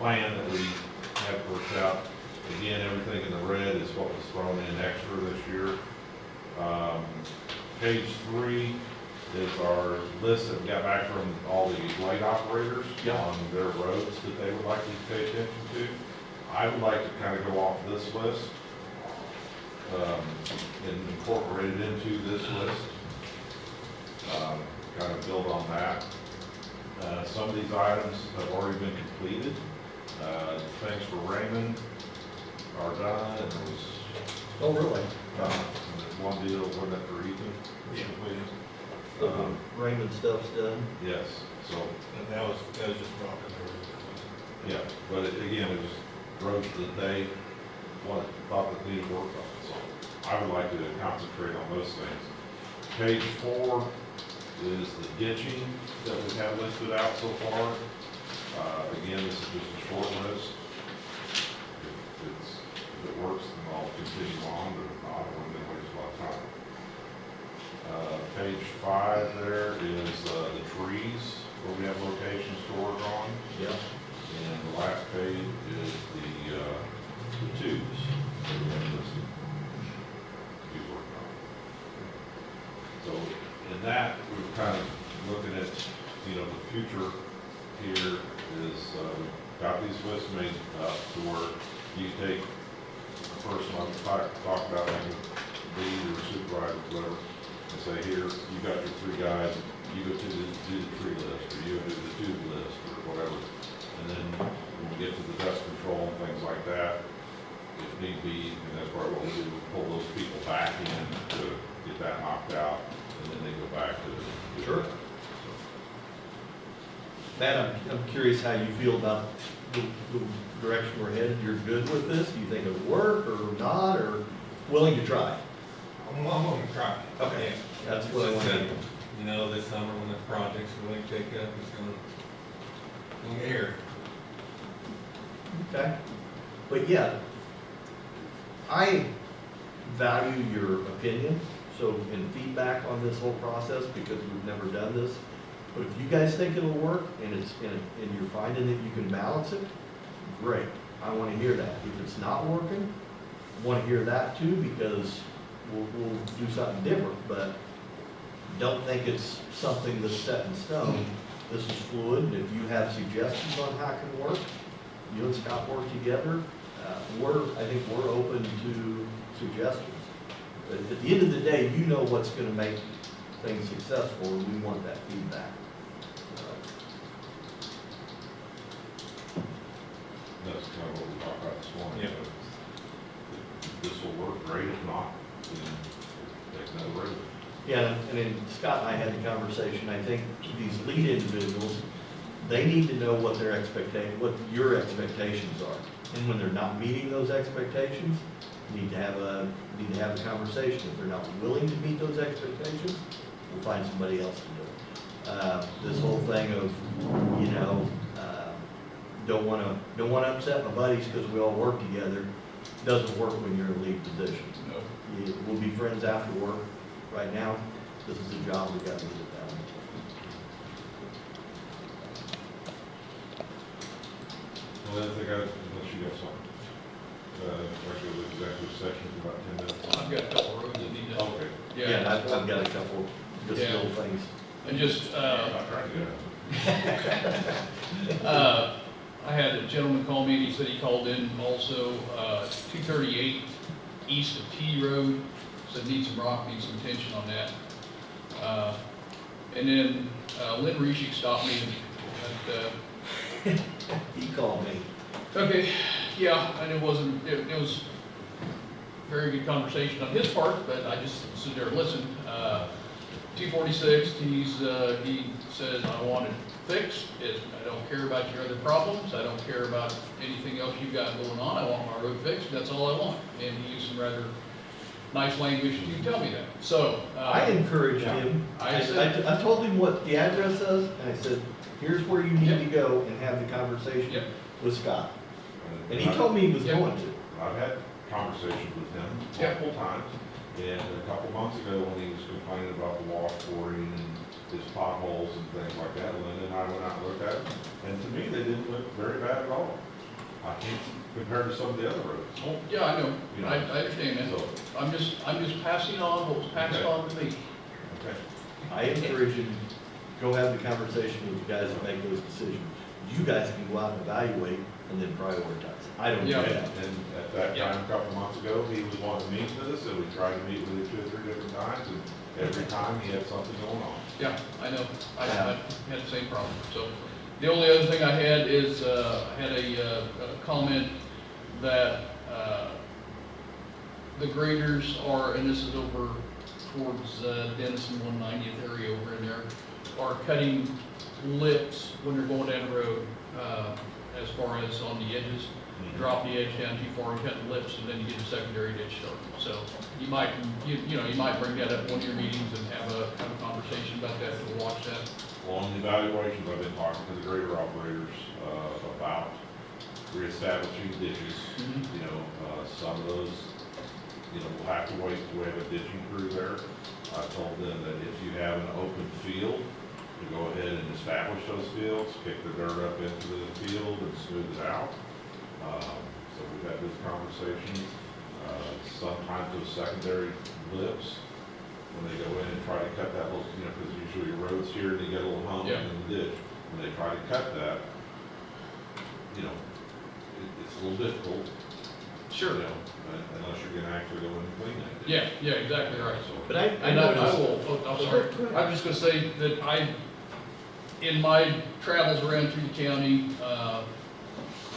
plan that we have worked out. Again, everything in the red is what was thrown in extra this year. Page 3 is our list that we got back from all the blade operators on their roads that they would like you to pay attention to. I would like to kind of go off this list and incorporate it into this list. Kind of build on that. Some of these items have already been completed. Things for Raymond are done, and it was Oh, really? one deal, one that for Ethan, completed. Raymond stuff's done. Yes, so, And that was just rock and roll. yeah, but again, it was roads that they thought that needed work on, so I would like to concentrate on those things. Page 4 is the ditching that we have listed out so far. Again, this is just a short list. If it works, then I'll continue on, but if not, I wouldn't waste a lot of time. Page 5 there is the trees where we have location storage on. Yeah. And the last page is the tubes that we have listed to be worked on. So in that, we're kind of looking at, you know, the future here is, we've got these lists made up to where you take a person like talk about having lead or supervisor, whatever, and say, here, you got your 3 guys, you go do the tree list, or you go do the tube list, or whatever. And then when we get to the dust control and things like that, if need be, and that's part of what we do, we pull those people back in to get that knocked out, and then they go back to. Sure. Matt, I'm curious how you feel about the direction we're headed. You're good with this? Do you think it'll work or not, or willing to try? I'm gonna try. Okay. Yeah. That's what I want to hear. You know, this summer when the projects really pick up, it's gonna air. Okay. But yeah, I value your opinion, so in feedback on this whole process, because we've never done this. But if you guys think it'll work and and you're finding that you can balance it, great. I want to hear that. If it's not working, I want to hear that too, because we'll do something different. But don't think it's something that's set in stone. This is fluid, and if you have suggestions on how it can work, you and Scott work together. I think we're open to suggestions. But at the end of the day, you know what's going to make things successful, and we want that feedback. That's kind of what we talked about this morning. Yeah. This will work great, if not, then take another road. Yeah, and then Scott and I had the conversation. I think these lead individuals, they need to know what their what your expectations are. And when they're not meeting those expectations, you need to have a conversation. If they're not willing to meet those expectations, we'll find somebody else to do it. This whole thing of, you know, don't want to upset my buddies because we all work together, doesn't work when you're in a lead position. No. We'll be friends after work. Right now, this is a job we got to get done. Well, I think unless you got something, actually, the executive session in about 10 minutes. I've got a couple roads that need to. Okay. Yeah, I've got a couple just Yeah. little things. And just, I'm trying to get I had a gentleman call me, and he said he called in also, 238 east of T Road, said need some rock, need some attention on that. And then, Lynn Rishik stopped me at, He called me. okay, yeah, and it was a very good conversation on his part, but I just stood there and listened. 246, he says, I want it fixed. I don't care about your other problems. I don't care about anything else you've got going on. I want my road fixed. That's all I want. And he used some rather nice language to tell me that. So. I encouraged him. I told him what the address is, and I said, here's where you need to go and have the conversation Yep. with Scott. And he told me he was Yep. going to. I've had conversations with him Yeah. multiple times, and a couple months ago when he was complaining about the washboarding and his potholes and things like that, Linda and I went out and looked at them, and to me, they didn't look very bad at all. I can't compare to some of the other roads. Oh, yeah, I know. You know. I understand that. So, I'm just passing on what was passed Okay. on to me. okay. I encourage him, go have the conversation with the guys that make those decisions. You guys can go out and evaluate and then prioritize. I don't do Yeah. that. And at that Yeah. time, a couple months ago, he was wanting to meet with us, and we tried to meet with him 2 or 3 different times, and every time he had something going on. Yeah, I know. I had the same problem. So the only other thing I had is, I had a comment that, the graders are, and this is over towards Denison 190th area over in there, are cutting lips when they're going down the road, as far as on the edges. Drop the edge down too far and cut the lips, and then you get a secondary ditch started. So you might, you know, you might bring that up in one of your meetings and have a conversation about that, and we'll watch that. Along the evaluations, I've been talking to the grader operators about reestablishing ditches. You know, some of those, you know, we'll have to wait till we have a ditching crew there. I told them that if you have an open field, to go ahead and establish those fields, kick the dirt up into the field and smooth it out. So we've had this conversation. Sometimes those secondary lips, when they go in and try to cut that little, you know, because usually your road's here and you get a little hump in the ditch. When they try to cut that, you know, it's a little difficult. Sure. You know, unless you're gonna actually go in and clean that ditch. Yeah, yeah, exactly right. So, But I And I noticed, will, I'm sorry, I'm just gonna say that in my travels around through the county,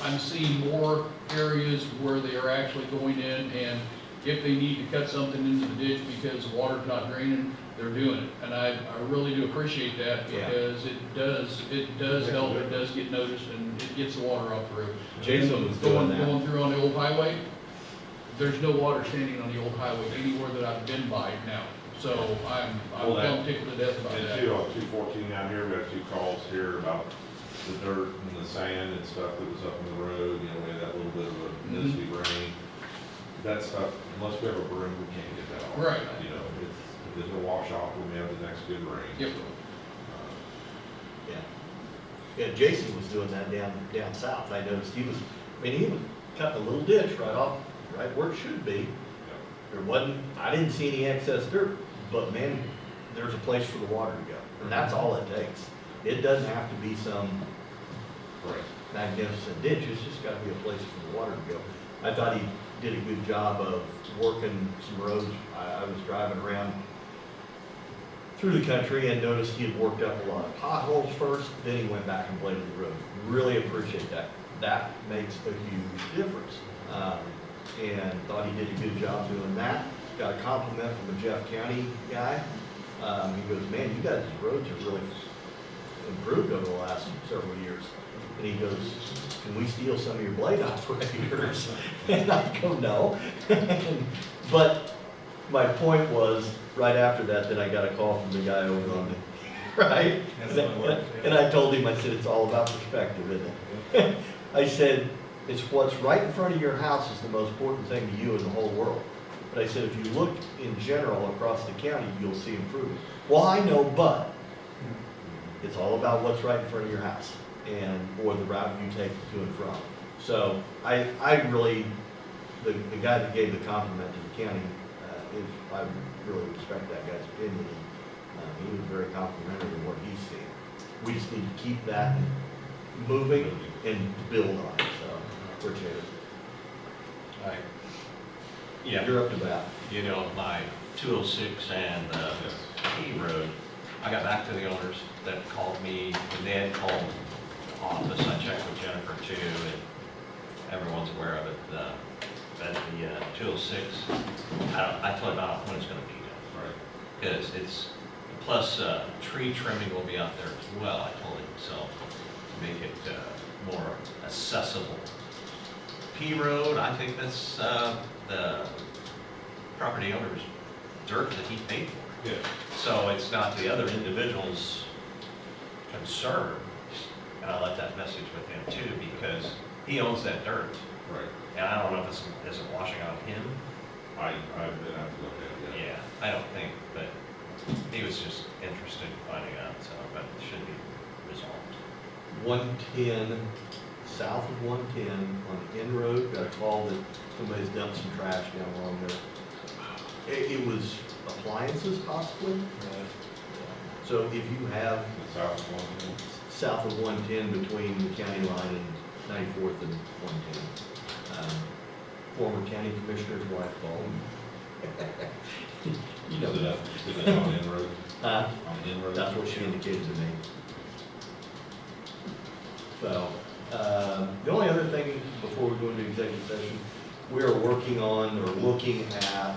I'm seeing more areas where they are actually going in, and if they need to cut something into the ditch because the water's not draining, they're doing it. And I really do appreciate that, because it does help, it does get noticed, and it gets the water off the road. Jason was doing that. Going through on the old highway, there's no water standing on the old highway anywhere that I've been by now. So I'm tickled to death about and that. too, on 214 out here, we had 2 calls here about the dirt and the sand and stuff that was up in the road. You know, we had that little bit of a misty rain. That stuff, unless we have a broom, we can't get that off. Right. You know, if there's no wash off when we have the next good rain. Yep. So, yeah, Jason was doing that down south. I noticed he was cutting a little ditch right where it should be. There wasn't, I didn't see any excess dirt, but man, there's a place for the water to go. And that's all it takes. It doesn't have to be some right. magnificent ditch, it's just gotta be a place for the water to go. I thought he did a good job of working some roads. I was driving around through the country and noticed he had worked up a lot of potholes first, then he went back and bladed the road. Really appreciate that. That makes a huge difference. And thought he did a good job doing that. Got a compliment from a Jeff County guy. He goes, man, you guys' roads have really improved over the last several years. And he goes, can we steal some of your blade operators? And I go, no. But my point was, right after that, then I got a call from the guy over on the, right? And I told him, I said, it's all about perspective, isn't it? I said, it's what's right in front of your house is the most important thing to you in the whole world. But I said, if you look in general across the county, you'll see improvement. Well, I know, but it's all about what's right in front of your house or the route you take to and from. So I really, the guy that gave the compliment to the county, I really respect that guy's opinion. He was very complimentary of what he's seen. We just need to keep that moving and build on it. So appreciate it. Yeah, You're up to bat. you know, my 206 and P Road, I got back to the owners that called me, and they had called the office. I checked with Jennifer too, and everyone's aware of it. But the 206, I told about when it's going to be done. Right. Because it's, plus tree trimming will be out there as well, I told him, so to make it more accessible. P Road, I think that's the property owner's dirt that he paid for. Yeah. So it's not the other individual's concern, and I left that message with him too, because he owns that dirt. Right. And I don't know if it's, is it washing on him? I've been out to look at it. Yeah, I don't think, but he was just interested in finding out, so, but it should be resolved. 110, south of 110 on the end road, got a call that somebody's dumped some trash down along there. It was appliances possibly. So if you have The south one. south of 110 between the county line and 94th and 110, former county commissioner's wife called. You know, Is it on the inroad? On the inroad? that's what she indicated to me. So, the only other thing before we go into executive session, we are working on or looking at,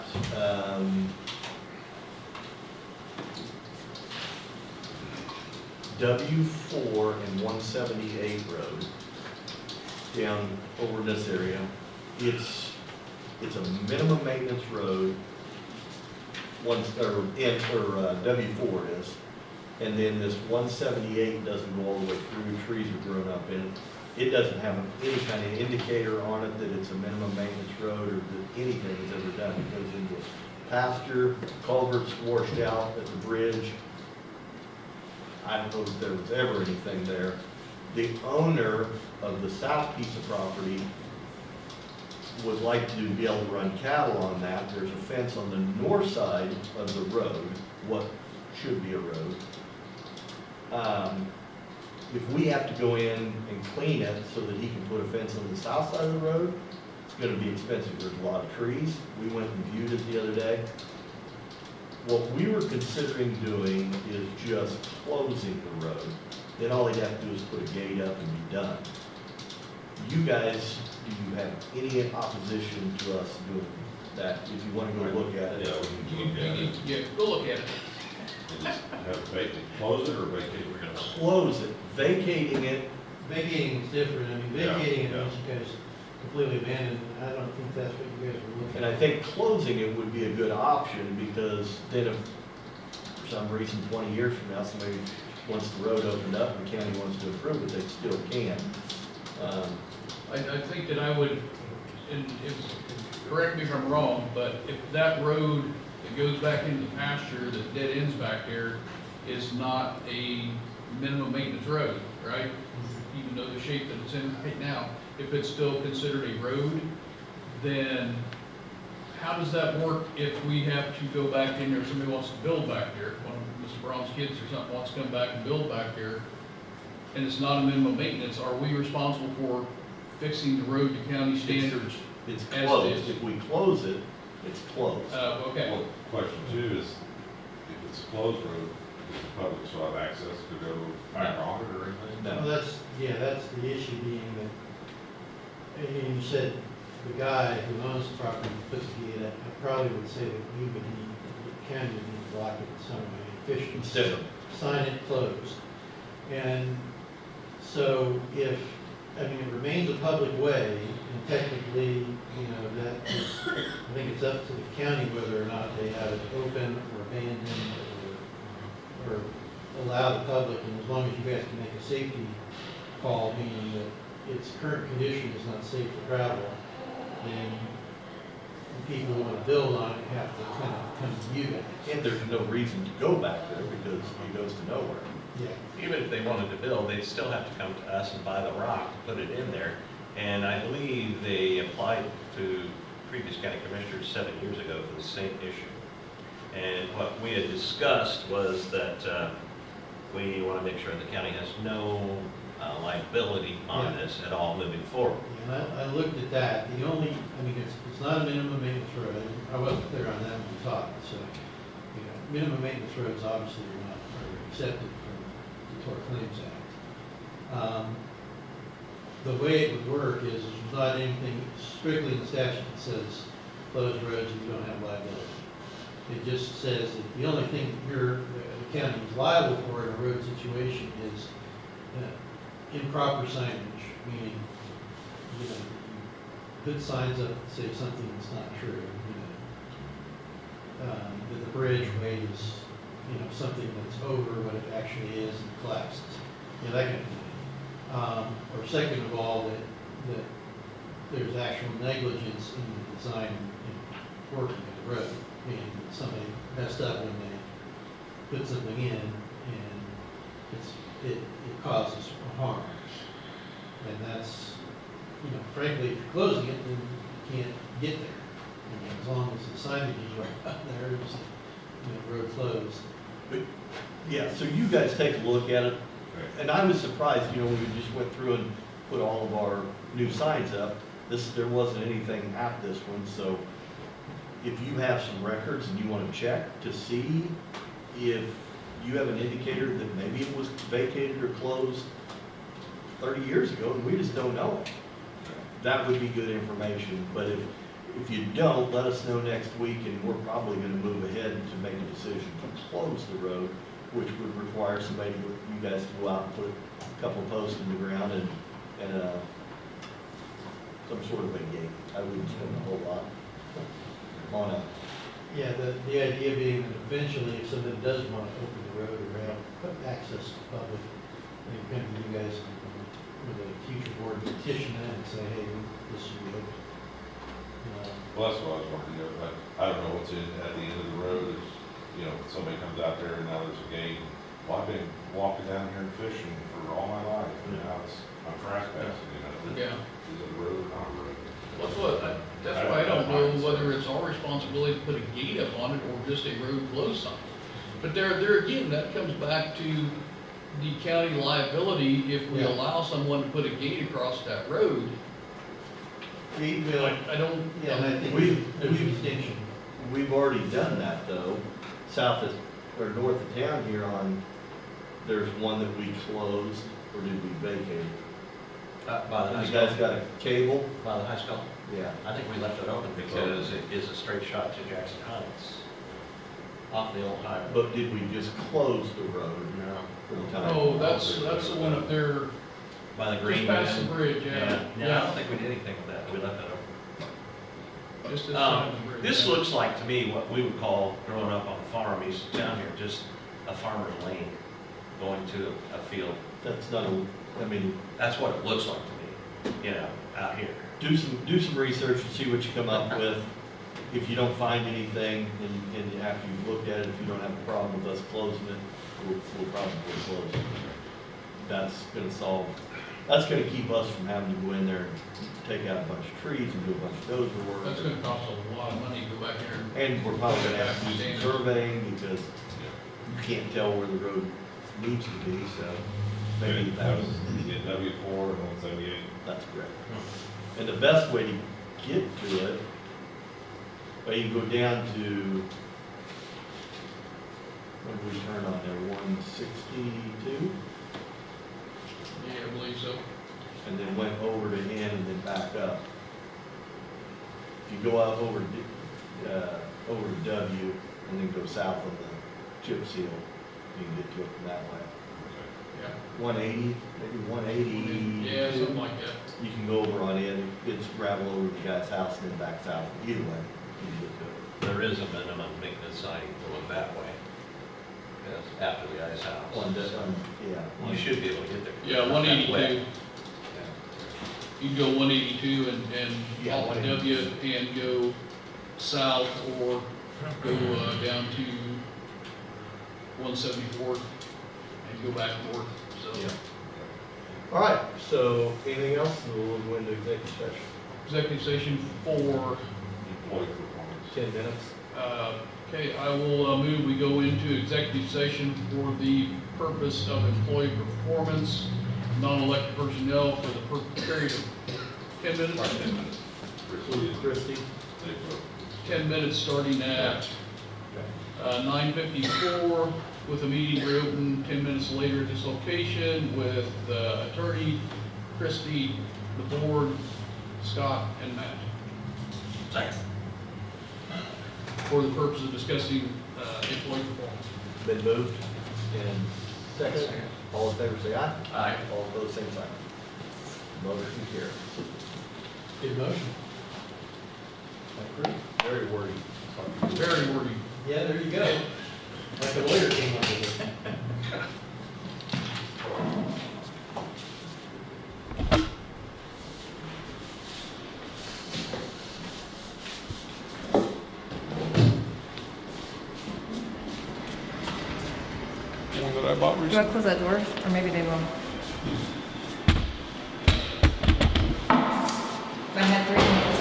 W4 and 178 road down over this area. It's a minimum maintenance road, W4 is. And then this 178 doesn't go all the way through, trees are grown up in it. It doesn't have any kind of indicator on it that it's a minimum maintenance road or that anything is ever done. It goes into pasture, culverts washed out at the bridge. I don't know if there was ever anything there. The owner of the south piece of property would like to be able to run cattle on that. There's a fence on the north side of the road, what should be a road. If we have to go in and clean it so that he can put a fence on the south side of the road, it's gonna be expensive. There's a lot of trees. We went and viewed it the other day. What we were considering doing is just closing the road. Then all he'd have to do is put a gate up and be done. You guys, do you have any opposition to us doing that? If you wanna go look at it? Yeah, we can look at it. Yeah, go look at it. And just have it vacant, close it or vacate? We're gonna Close it. Vacating it, Vacating is different, I mean, Yeah, vacating it yeah. means you guys completely abandoned, I don't think that's what you guys were looking and at. I think closing it would be a good option, because then if, for some reason, 20 years from now, somebody wants the road opened up, and the county wants to approve it, they still can. I think that I would, and if, correct me if I'm wrong, but if that road that goes back into the pasture, that dead ends back there, is not a minimum maintenance road, right? Even though the shape that it's in right now, if it's still considered a road, then how does that work if we have to go back in there, somebody wants to build back there, one of Mr. Brown's kids or something wants to come back and build back there, and it's not a minimum maintenance, are we responsible for fixing the road to county standards? It's As it closed. is. If we close it, it's closed. Okay, Well, question two is, if it's a closed road, does the public still have access to go back on it or anything? No. Well, that's the issue being that, and you said the guy who owns the property puts the gate up, I probably would say that we would need, the county would need to block it in some way, officially. It's different. Sign it closed. And so if, I mean, it remains a public way, and technically, you know, that is, I think it's up to the county whether or not they have it open or abandoned or allow the public, and as long as you guys can make a safety call, meaning that its current condition is not safe for travel, then the people who want to build on it have to kind of come to you guys. And there's no reason to go back there because it goes to nowhere. Yeah. Even if they wanted to build, they'd still have to come to us and buy the rock to put it in there. And I believe they applied to previous county commissioners 7 years ago for the same issue. And what we had discussed was that we want to make sure the county has no liability on this at all moving forward. And I looked at that, the only, I mean, it's not a minimum maintenance road, I wasn't clear on that when we talked, so, you know, minimum maintenance roads obviously are not, are accepted from the Tort Claims Act. The way it would work is there's not anything strictly in the statute that says closed roads and you don't have liability. It just says that the only thing the county is liable for in a road situation is improper signage, meaning, you know, you put signs up that say something that's not true, you know. That the bridge weighs, you know, something that's over what it actually is and collapses, you know, that kind of thing. Or second of all, that there's actual negligence in the design and working of the road, meaning that somebody messed up when they put something in and it causes harm. And that's, you know, frankly, if you're closing it, then you can't get there. I mean, as long as the signage is right up there, it's, you know, road closed. But, yeah, so you guys take a look at it. Okay. And I was surprised, you know, when we just went through and put all of our new signs up, there wasn't anything at this one, so if you have some records and you want to check to see if you have an indicator that maybe it was vacated or closed 30 years ago, and we just don't know. that would be good information, but if you don't, let us know next week, and we're probably gonna move ahead to make a decision to close the road, which would require somebody, you guys to go out and put a couple posts in the ground and some sort of a gate. I wouldn't spend a whole lot on it. Yeah, the idea being that eventually, if somebody does want to open the road or have access to the public, they come to you guys with a future board petition that and say, hey, this should be open. Well, that's what I was wondering, I don't know what's at the end of the road, is, somebody comes out there and now there's a gate. Well, I've been walking down here and fishing for all my life, and now I'm trespassing, Yeah. Is it a road or not a road? That's why I don't know whether it's our responsibility to put a gate up on it or just a road close sign. But there again, that comes back to the county liability if we Yeah. allow someone to put a gate across that road. I don't. Yeah, and I think there's a distinction. We've already done that though, south of, or north of town here there's one that we closed, or did we vacate? By the high You school. guys got a cable? By the high school. Yeah. I think we left it open because it is a straight shot to Jackson Heights off the old highway. But did we just close the road No. for the time? Oh, that's the one up there, By the just green. past the bridge, yeah. Yeah, I don't think we did anything with that. We left that open. Just this side of the bridge. This looks like to me what we would call, growing up on the farm east of town here, just a farmer's lane going to a field. That's not I mean, That's what it looks like to me, out here. do some research and see what you come up with. If you don't find anything, and after you've looked at it, if you don't have a problem with us closing it, we'll probably close it. That's gonna keep us from having to go in there and take out a bunch of trees and do a bunch of dozer work. That's gonna cost a lot of money to go back there. And we're probably gonna have to do some surveying, because you can't tell where the road needs to be, so maybe That was W4 and 178. that's correct. And the best way to get to it, well, you can go down to, what did we turn on there, 162? Yeah, I believe so. And then went over to N and then back up. If you go out over to W and then go south of the chip seal, you can get to it that way. Yeah. 180, maybe 180. Yeah, something like that. You can go over on in, it's gravel over to the guy's house and then back south. Either way, you can get to it. There is a minimum maintenance sign going that way. Yes, after the ice house. Yeah. You should be able to get there. Yeah, Not that 182. wet. You can go 182 and Yeah, off of W and go south, or go down to 174 and go back north, so. Yeah. All right, so anything else? We'll go into executive session. Executive session for, Employee performance. 10 minutes. okay, I will move, we go into executive session for the purpose of employee performance, non-elected personnel for the period of 10 minutes. 10 minutes. Christie. 10 minutes starting at 9:54, with a meeting reopened 10 minutes later at this location with attorney, Christie, the board, Scott, and Matt, Second. for the purpose of discussing employee performance. Been moved. And second. All in favor, say aye. Aye. All opposed, same sign. Motion carries. Good motion. Very wordy. Very wordy. Yeah, there you go. Like a lawyer came up with it. One that I bought Do you want to close that door, or maybe they will? I had 3 minutes.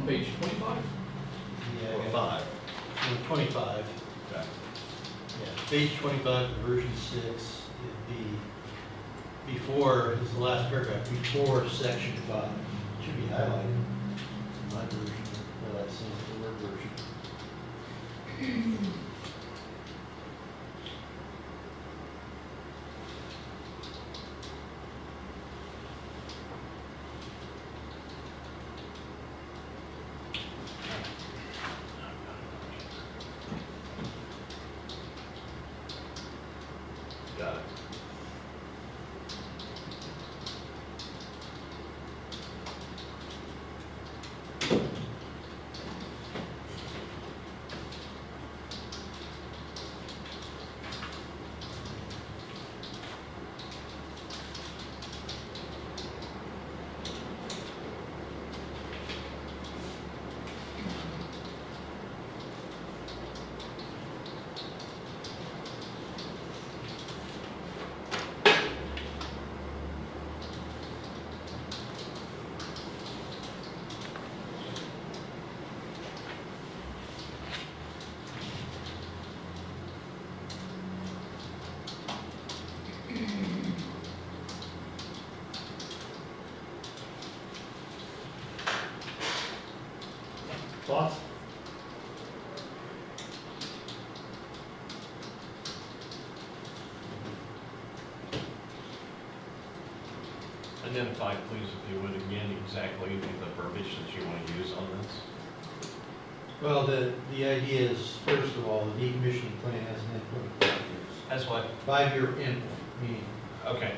on page 25? Yeah, I Or got- 5. 25. Okay. Yeah, page 25, version 6, it'd be before, is the last paragraph, before section 5. It should be highlighted in my version that I sent, the Word version. Got it. Thoughts? Identify, please, if you would, again, exactly the verbiage that you want to use on this. Well, the idea is, first of all, the decommissioning plan has an endpoint of 5 years. That's what, 5-year endpoint, meaning okay,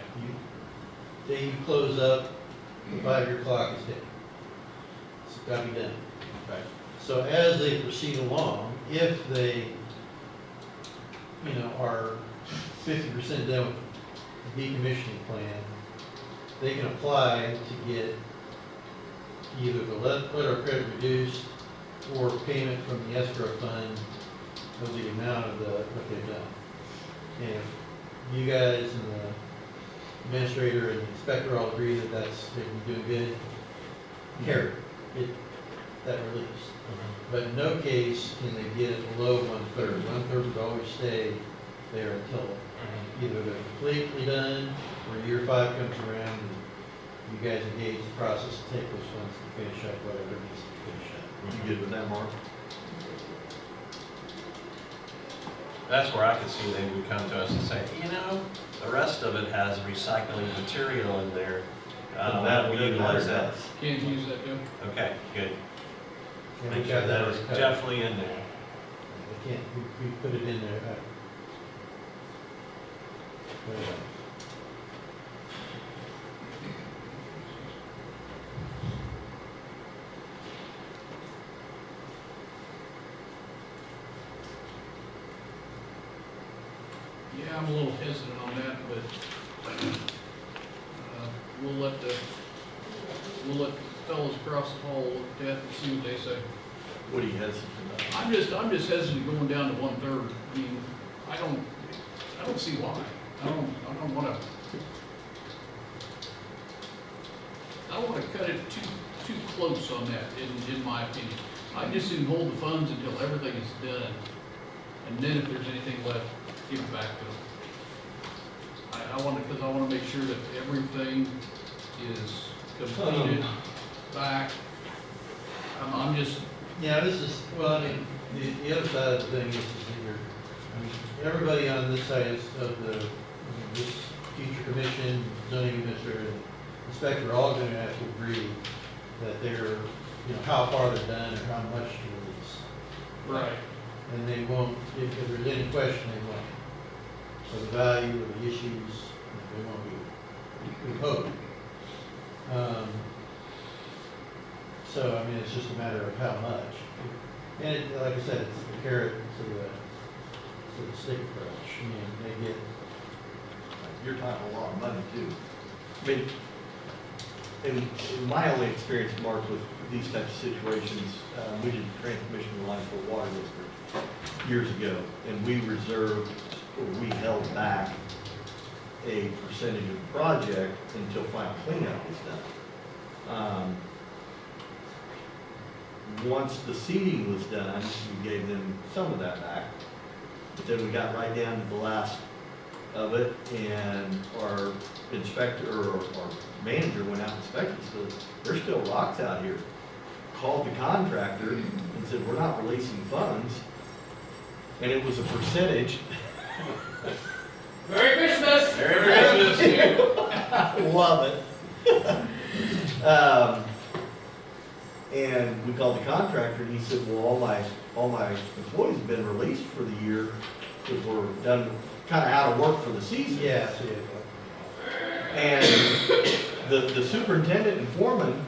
day you close up, the 5-year clock is dead. It's got to be done. right. So as they proceed along, if they, are 50% done with the decommissioning plan, they can apply to get either the letter of credit reduced or payment from the escrow fund of the amount of what they've done. And if you guys and the administrator and the inspector all agree that they're doing good, carry it, that release. But in no case can they get it below 1/3. 1/3 would always stay there until either they're completely done or year 5 comes around and you guys engage the process to take those funds to finish up whatever needs to be finished up. You good with that, Mark? That's where I could see they would come to us and say, the rest of it has recycling material in there. That we utilize that. Can't use that, Joe? Okay, good. And Make we sure got that already is covered. definitely in there. They can't, we put it in there. Well, Yeah, I'm a little hesitant on that, but we'll let the fellows across the hall look at that and see what they say. What do you hesitant about? I'm just hesitant going down to 1/3. I mean, I don't see why. I don't wanna cut it too close on that, in my opinion. I just soon hold the funds until everything is done, and then if there's anything left, give it back to them. Because I wanna make sure that everything is completed, back. I'm just, yeah, this is, well, I mean, the other side of the thing is that everybody on this side of this future commission, zoning administrator, inspector, are all going to have to agree that they're, how far they're done or how much to release. right. And they won't, if there's any question, they won't. So the value or the issues, they won't be, we hope. So, I mean, it's just a matter of how much. And it, like I said, it's the carrot to the stick approach. I mean, they get, You're talking a lot of money too. I mean, in my only experience, Mark, with these types of situations, we did the transmission line for a water district years ago, and we reserved, or we held back a percentage of the project until final cleanup was done. once the seeding was done, we gave them some of that back. But then we got right down to the last of it, and our inspector or manager went out and inspected, said, there's still rocks out here. Called the contractor and said, we're not releasing funds. And it was a percentage. Merry Christmas! Merry Christmas! I love it. And we called the contractor and he said, well, all my employees have been released for the year because we're done, kind of out of work for the season. Yeah, And the superintendent and foreman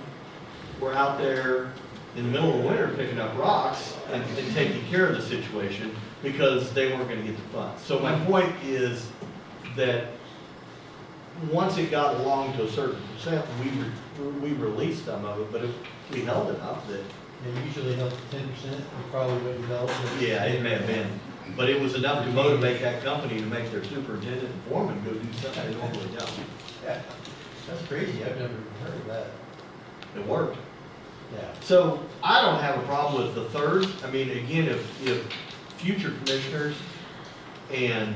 were out there in the middle of the winter picking up rocks and taking care of the situation because they weren't gonna get the funds. So my point is that once it got along to a certain percent, we released some of it, but if we held it up, that. and usually help 10%, probably what you held. Yeah, it may have been, but it was enough to motivate that company to make their superintendent and foreman go do something they normally don't. Yeah, that's crazy, I've never heard of that. It worked. Yeah. So I don't have a problem with the third. I mean, again, if future commissioners and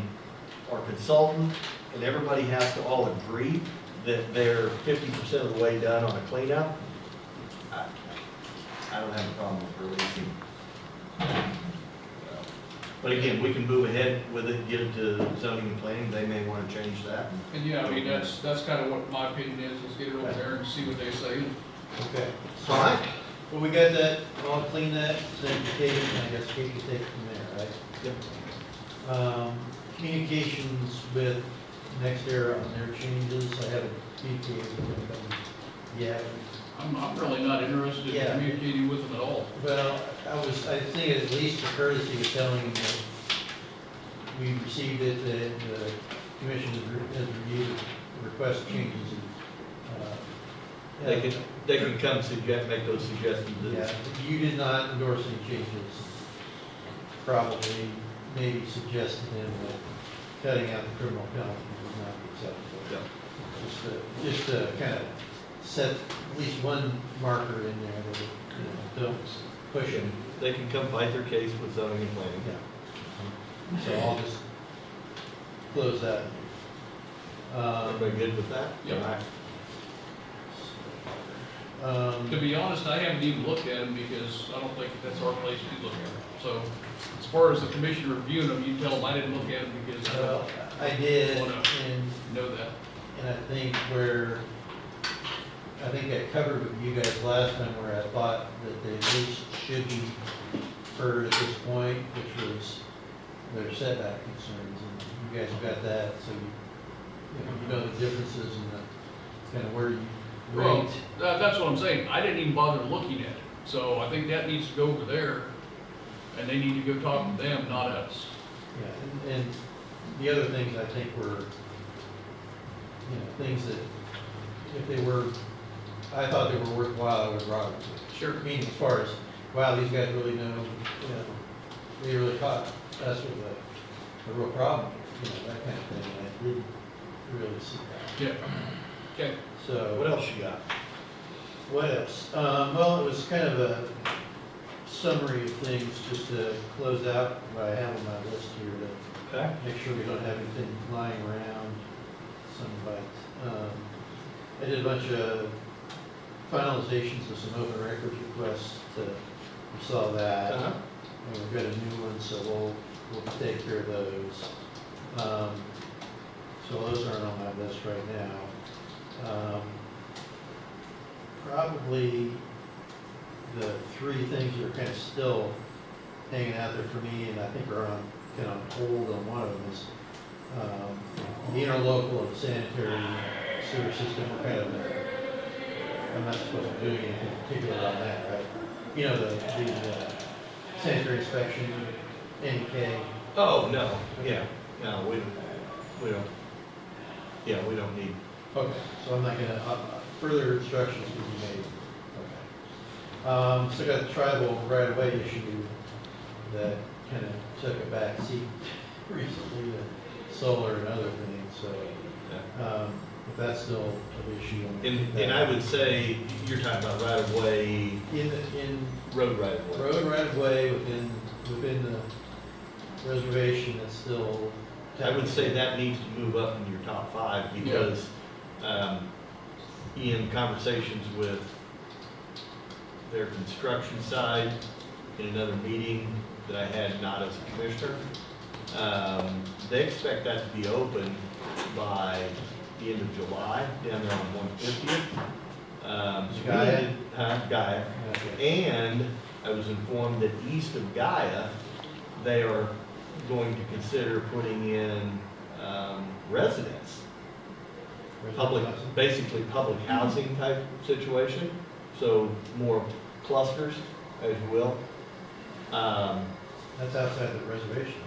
our consultant and everybody has to all agree that they're 50% of the way done on a cleanup, I don't have a problem with releasing. But again, we can move ahead with it, get it to zoning and planning. They may want to change that. And yeah, I mean, that's kind of what my opinion is, let's get it over there and see what they say. Okay. All right. Well, we got that, I'll clean that, then Katie, I guess Katie can take it from there, right? Yep. Communications with NextEra on their changes, I haven't communicated with them yet. I'm really not interested in Yeah. communicating with them at all. Well, I think at least the courtesy of telling them that we received it, that the commission has reviewed the request changes. They can come suggest, make those suggestions. Yeah, if you did not endorse any changes, probably maybe suggest to them that cutting out the criminal penalty would not be acceptable. Yeah. Just to kind of set at least one marker in there that, don't push them. They can come fight their case with zoning and planning. Yeah. So I'll just close that. Everybody good with that? Yeah. All right. To be honest, I haven't even looked at them because I don't think that's our place to look at them. So as far as the commissioner reviewing them, you tell them I didn't look at them because I Well, I did, wanna and know that. I think I think I covered with you guys last time where I thought that they at least should be heard at this point, which was their setback concerns, and you guys got that, so you know the differences and the kind of where you Well, rate. that's what I'm saying. I didn't even bother looking at it. So I think that needs to go over there and they need to go talk to them, not us. Yeah, and the other things I think were, things that if they were, I thought they were worthwhile, I would have brought them. Sure. Meaning as far as, wow, these guys really know, they really caught us with a real problem here, that kind of thing, and I didn't really see that. Yeah. Okay. So. What else you got? What else? Well, it was kind of a summary of things just to close out what I have on my list here to Okay. make sure we don't have anything lying around. I did a bunch of finalizations of some open records requests. We saw that. Uh-huh. And we've got a new one, so we'll take care of those. So those aren't on my list right now. Probably the three things that are kind of still hanging out there for me, and I think are kind of on hold on one of them is the interlocal and sanitary sewer system. We're kind of, I'm not supposed to do anything particular on that, right? The sanitary inspection, NEK. Oh, no, yeah, no, we don't, yeah, we don't need. Okay, so I'm not gonna, further instructions will be made. Okay. Still got the tribal right-of-way issue that kind of took a back seat recently, the solar and other things, so. if that's still an issue. And I would say, you're talking about right of way, In road right of way. road right of way within the reservation, that's still. I would say that needs to move up in your top 5 because, in conversations with their construction side in another meeting that I had not as a commissioner, they expect that to be open by the end of July down there on 150th. Gaia? Gaia. Okay. And I was informed that east of Gaia, they are going to consider putting in residence, basically public housing type situation, so more clusters, as you will. That's outside the reservation,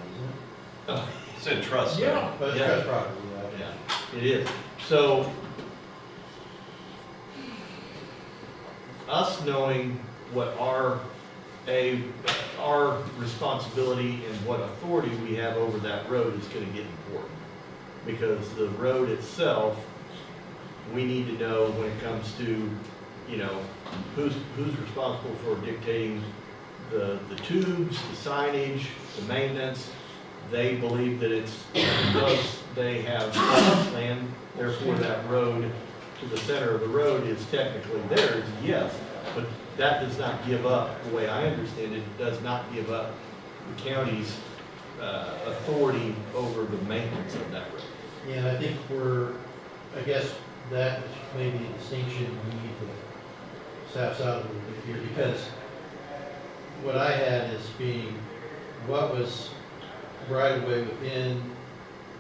isn't it? It's in trust. Yeah. But it's Yeah. trust property, yeah. Yeah, it is. So, us knowing what our responsibility and what authority we have over that road is gonna get important. Because the road itself, we need to know when it comes to, you know, who's responsible for dictating the tubes, the signage, the maintenance. They believe that it's, because they have land, therefore that road to the center of the road is technically theirs, yes. But that does not give up, the way I understand it, does not give up the county's authority over the maintenance of that road. Yeah, and I think I guess that may be a distinction we need to saps out a little bit here, because what I had is being, what was right of way within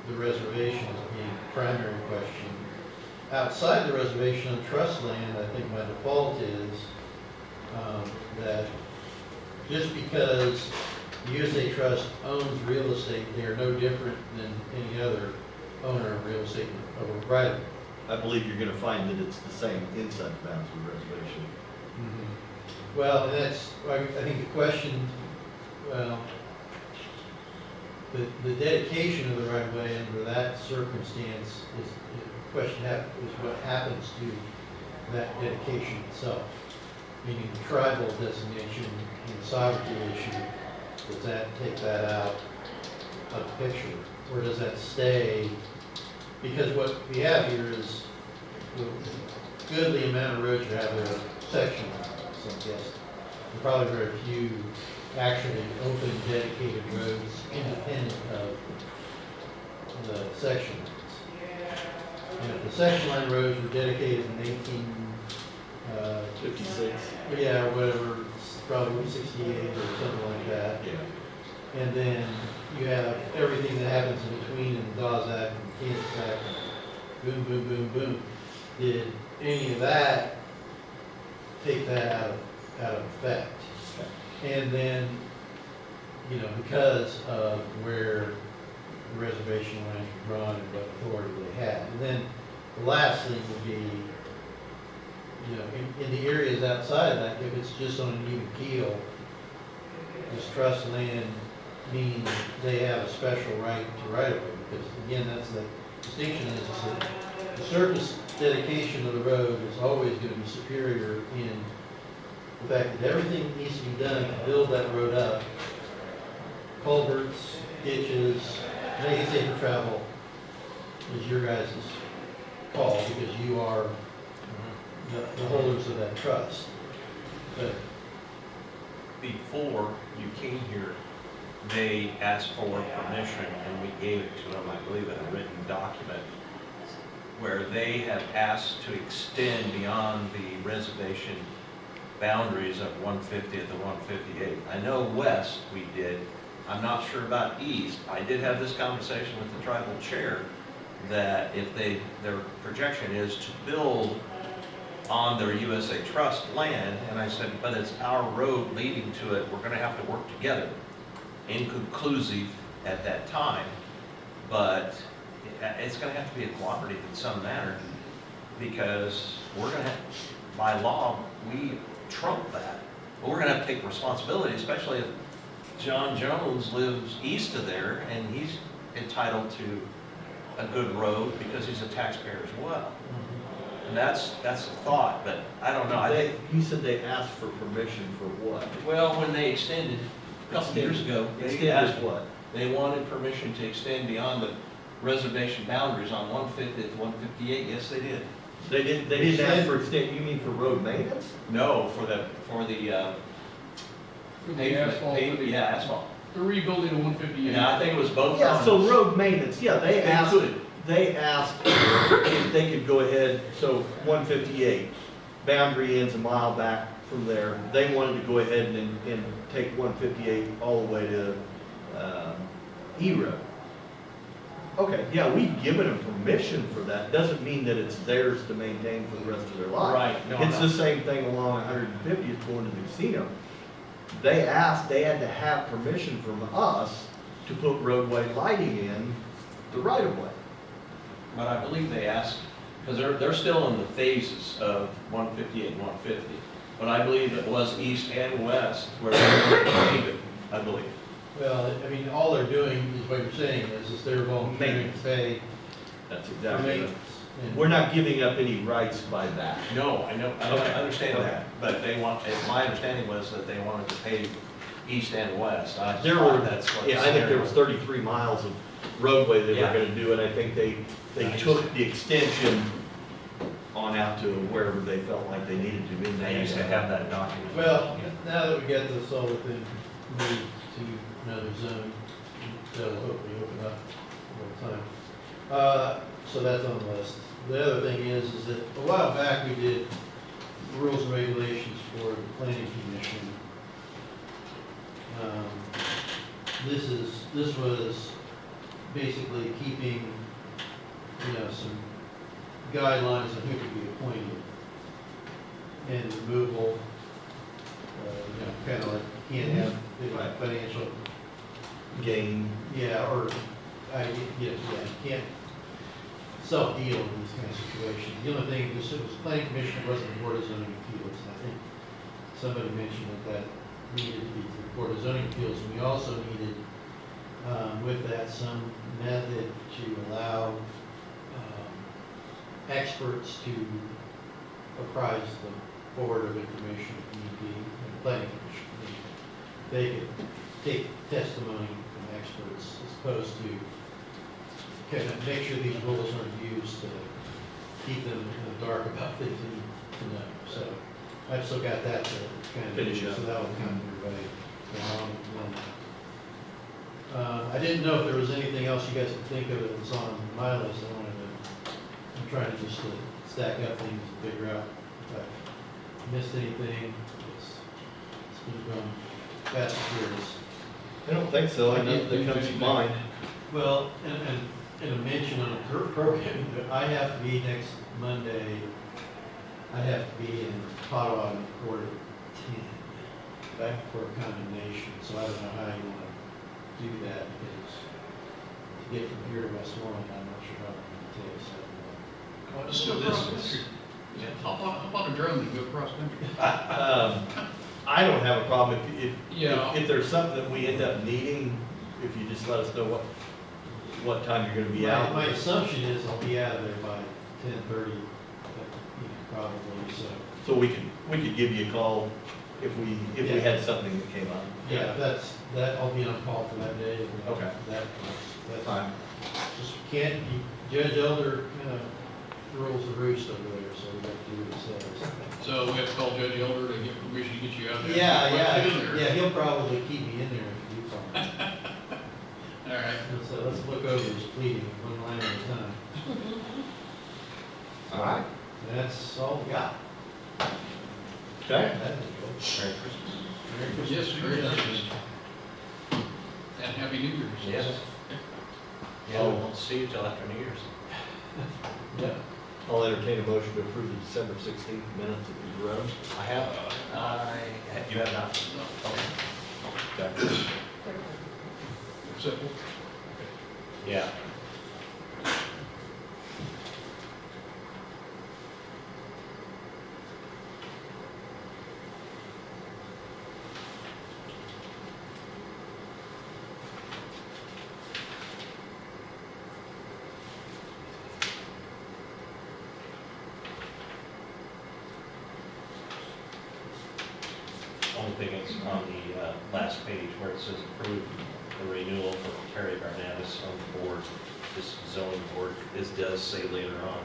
the reservation as being the primary question. Outside the reservation on trust land, I think my default is that just because the USA Trust owns real estate, they are no different than any other owner of real estate of a right of way. I believe you're gonna find that it's the same inside the bounds of the reservation. Well, and that's, I think the question, well, the dedication of the right of way under that circumstance is, the question is what happens to that dedication itself. Meaning the tribal designation and the sovereignty issue, does that take that out of the picture? Or does that stay? Because what we have here is the goodly amount of roads you have there are section lines, so I guess. There are probably very few actually open dedicated roads independent of the section lines. And if the section line roads were dedicated in 56. yeah, whatever, it's probably 68 or something like that. Yeah. And then you have everything that happens in between in the Dawes Act and Kansas Act, boom, boom, boom, boom. Did any of that take that out of effect? And then, you know, because of where the reservation lines were drawn and what authority they had. And then the last thing would be, you know, in the areas outside of that, if it's just on an even keel, this trust land means they have a special right to right of way, because again, that's the distinction is that the surface dedication of the road is always going to be superior in the fact that everything that needs to be done to build that road up, culverts, ditches, make it safe for travel, is your guys' call, because you are the holders of that trust. But Before you came here, they asked for permission and we gave it to them, I believe, in a written document, where they have asked to extend beyond the reservation boundaries of 150th to 158. I know west we did. I'm not sure about east. I did have this conversation with the tribal chair that if their projection is to build on their USA Trust land, and I said, but it's our road leading to it, we're gonna have to work together. Inconclusive at that time, but it's gonna have to be a cooperative in some manner, because we're gonna have, by law, we trump that. But we're gonna have to take responsibility, especially if John Jones lives east of there, and he's entitled to a good road because he's a taxpayer as well. And that's the thought, but I don't know. I think, You said they asked for permission for what? well, when they extended, a couple of years ago, they Extended asked, what? they wanted permission to extend beyond the reservation boundaries on 150 to 158. Yes, they did. They didn't ask for extent, you mean for road maintenance? No, for the For the pavement, asphalt. yeah, asphalt. The rebuilding of 158. Yeah, I think it was both. Yeah, so on. road maintenance, yeah, they asked if they could go ahead, so 158, boundary ends a mile back from there. They wanted to go ahead and take 158 all the way to E-Road. Okay, yeah, we've given them permission for that. Doesn't mean that it's theirs to maintain for the rest of their life. Right, no, It's no. the same thing along 150th going to the casino. They asked, they had to have permission from us to put roadway lighting in the right of way. But I believe they asked, because they're still in the phases of 158 and 150. But I believe it was east and west where they were paving it, I believe. Well, I mean, all they're doing is what you're saying is they're volunteering to pay That's for exactly it. maintenance. And- We're not giving up any rights by that. No, I know, I Okay. understand that, but they want, my understanding was that they wanted to pave east and west. I There thought were, that's what. yeah, I think there was 33 miles of roadway they were Yeah. gonna do, and I think they Nice. took the extension on out to wherever they felt like they needed to. in They used to have that document. Well, now that we got this whole thing moved to another zone, that'll hopefully open up more time. So that's on the list. The other thing is that a while back we did rules and regulations for the planning commission. This was basically keeping, some guidelines on who could be appointed and removal. Kind of like you can't have financial, Gain. yeah, or you can't self-deal in these kind of situations. The only thing, this was planning commission, it wasn't the board of zoning appeals, and I think somebody mentioned that needed to be to the board of zoning appeals, and we also needed, with that, some method to allow experts to apprise the board of information if need be, and the planning commission. They could take testimony from experts as opposed to kind of make sure these rules aren't used to keep them in the dark about things they need to know. So I've still got that to kind of Finish do, up. so that will come your way. I didn't know if there was anything else you guys could think of that was on my list. I'm trying to just stack up things and figure out if I missed anything. It's been going fast and furious. I don't think so, I know that comes to mind. Well, and a mention on a program, that I have to be next Monday, I have to be in Potawatomi Court at 10, for a condemnation, so I don't know how you want to do that, because to get from here to Westmoreland, I'm not sure how long it takes. Well, just go across country. Yeah, hop on a drone and go across country. I don't have a problem Yeah. if there's something that we end up needing, if you just let us know what time you're gonna be out. My assumption is I'll be out of there by 10:30, probably, so. So we could give you a call if we Yeah. had something that came up. Yeah, I'll be on call for that day. Okay. That's Fine. just can't, Judge Elder, rules the roost over there, so we have to do what he says. So we have to call Judge Elder to get permission to get you out there. Yeah, he'll probably keep me in there if you do something. All right. So let's look over his pleading one line at a time. All right. And that's all we got. Okay. That is good. Merry Christmas. Merry Christmas. Yes, very nice. And Happy New Year's. Yes. Yeah, we won't see you till after New Year's. Yeah. I'll entertain a motion to approve the December 16th minutes if you read them. You have not? Okay. Acceptable. Yeah. only thing is on the last page where it says approve the renewal for Terry Barnabas on the board, this zoning board. This does say later on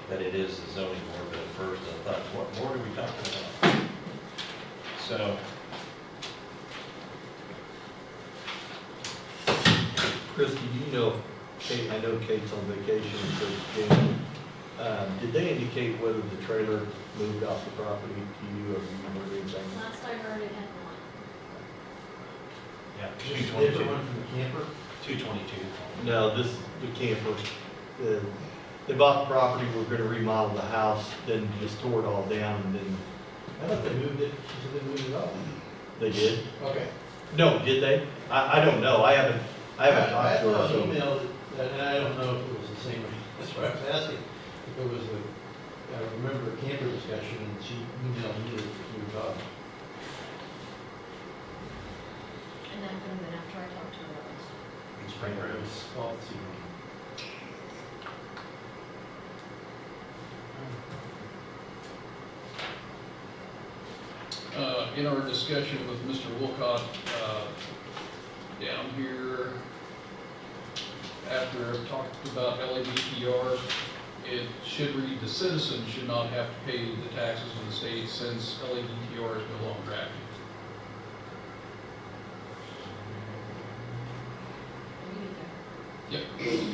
that it is the zoning board, but at first I thought, what board are we talking about? So, Krista, do you know, Kate, I know Kate's on vacation, so did they indicate whether the trailer moved off the property to you, or you remember anything? Last I heard, it had not. yeah, Different one from the camper? 222. No, this, the camper, they bought the property, we're gonna remodel the house, then just tore it all down, and then I thought they moved it, so they moved it off. they did. Okay. No, did they? I don't know, I haven't I talked to her, thought so. emailed it, and I don't know if it was the same, that's why I was asking. If it was I remember a camper discussion, and she emailed me that it moved off. And that could have been after I talked to her about this. Spring It Road. was all the same. In our discussion with Mr. Wilcott, down here, after I've talked about LADPR, it should read, the citizen should not have to pay the taxes in the state since LADPR is no longer active. We need to- Yep.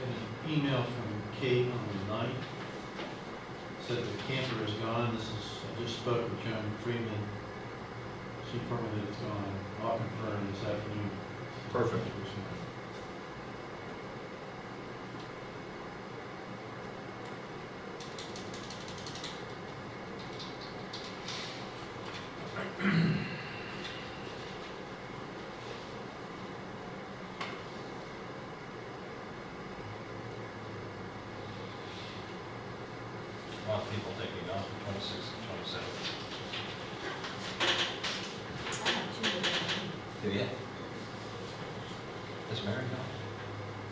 An email from Kate on the 9th said the camper is gone. This is, I just spoke with Joan Freeman. She informed me that it's gone. I'll confirm this afternoon. Perfect. A lot of people taking off the 26th and 27th. I have two of them. Do you? Is Mary gone?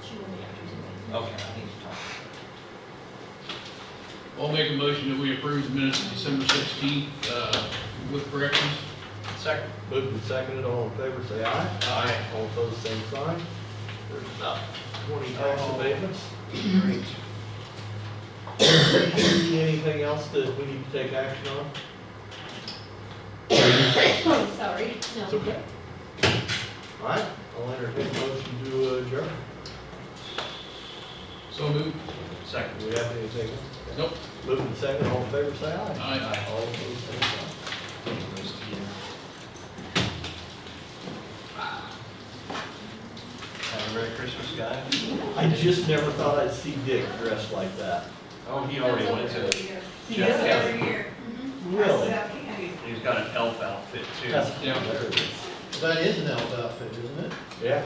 She will be after today. Okay, I need to talk. I'll make a motion that we approve the minutes of December 16th with corrections. Second. Moved and seconded, all in favor, say aye. Aye. All opposed, same sign. There's about 20 tax abatements. See anything else that we need to take action on? Sorry, no. It's okay. All right, I'll entertain a motion to adjourn. So moved. Second. Do we have anything else? Nope. Moved and seconded, all in favor, say aye. Aye. All opposed, same sign. Have a Merry Christmas, guys. I just never thought I'd see Dick dressed like that. Oh, he already went to it. He Jeff does it Kelly. every year. Really? Passes out candy. He's got an elf outfit too. That's Yeah. hilarious. That is an elf outfit, isn't it? Yeah.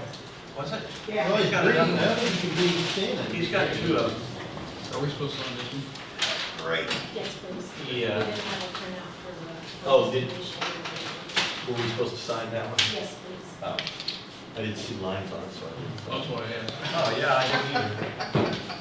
What's it? Well, Yeah. he's got green. it. I don't think you can be standing. He's got two of them. Are we supposed to sign this one? Great. Yes, please. He, We didn't have a printout for the. Oh, did- presentation. Were we supposed to sign that one? Yes, please. Oh, I didn't see lines on it, so I didn't. That's what I had. Oh, yeah, I didn't either.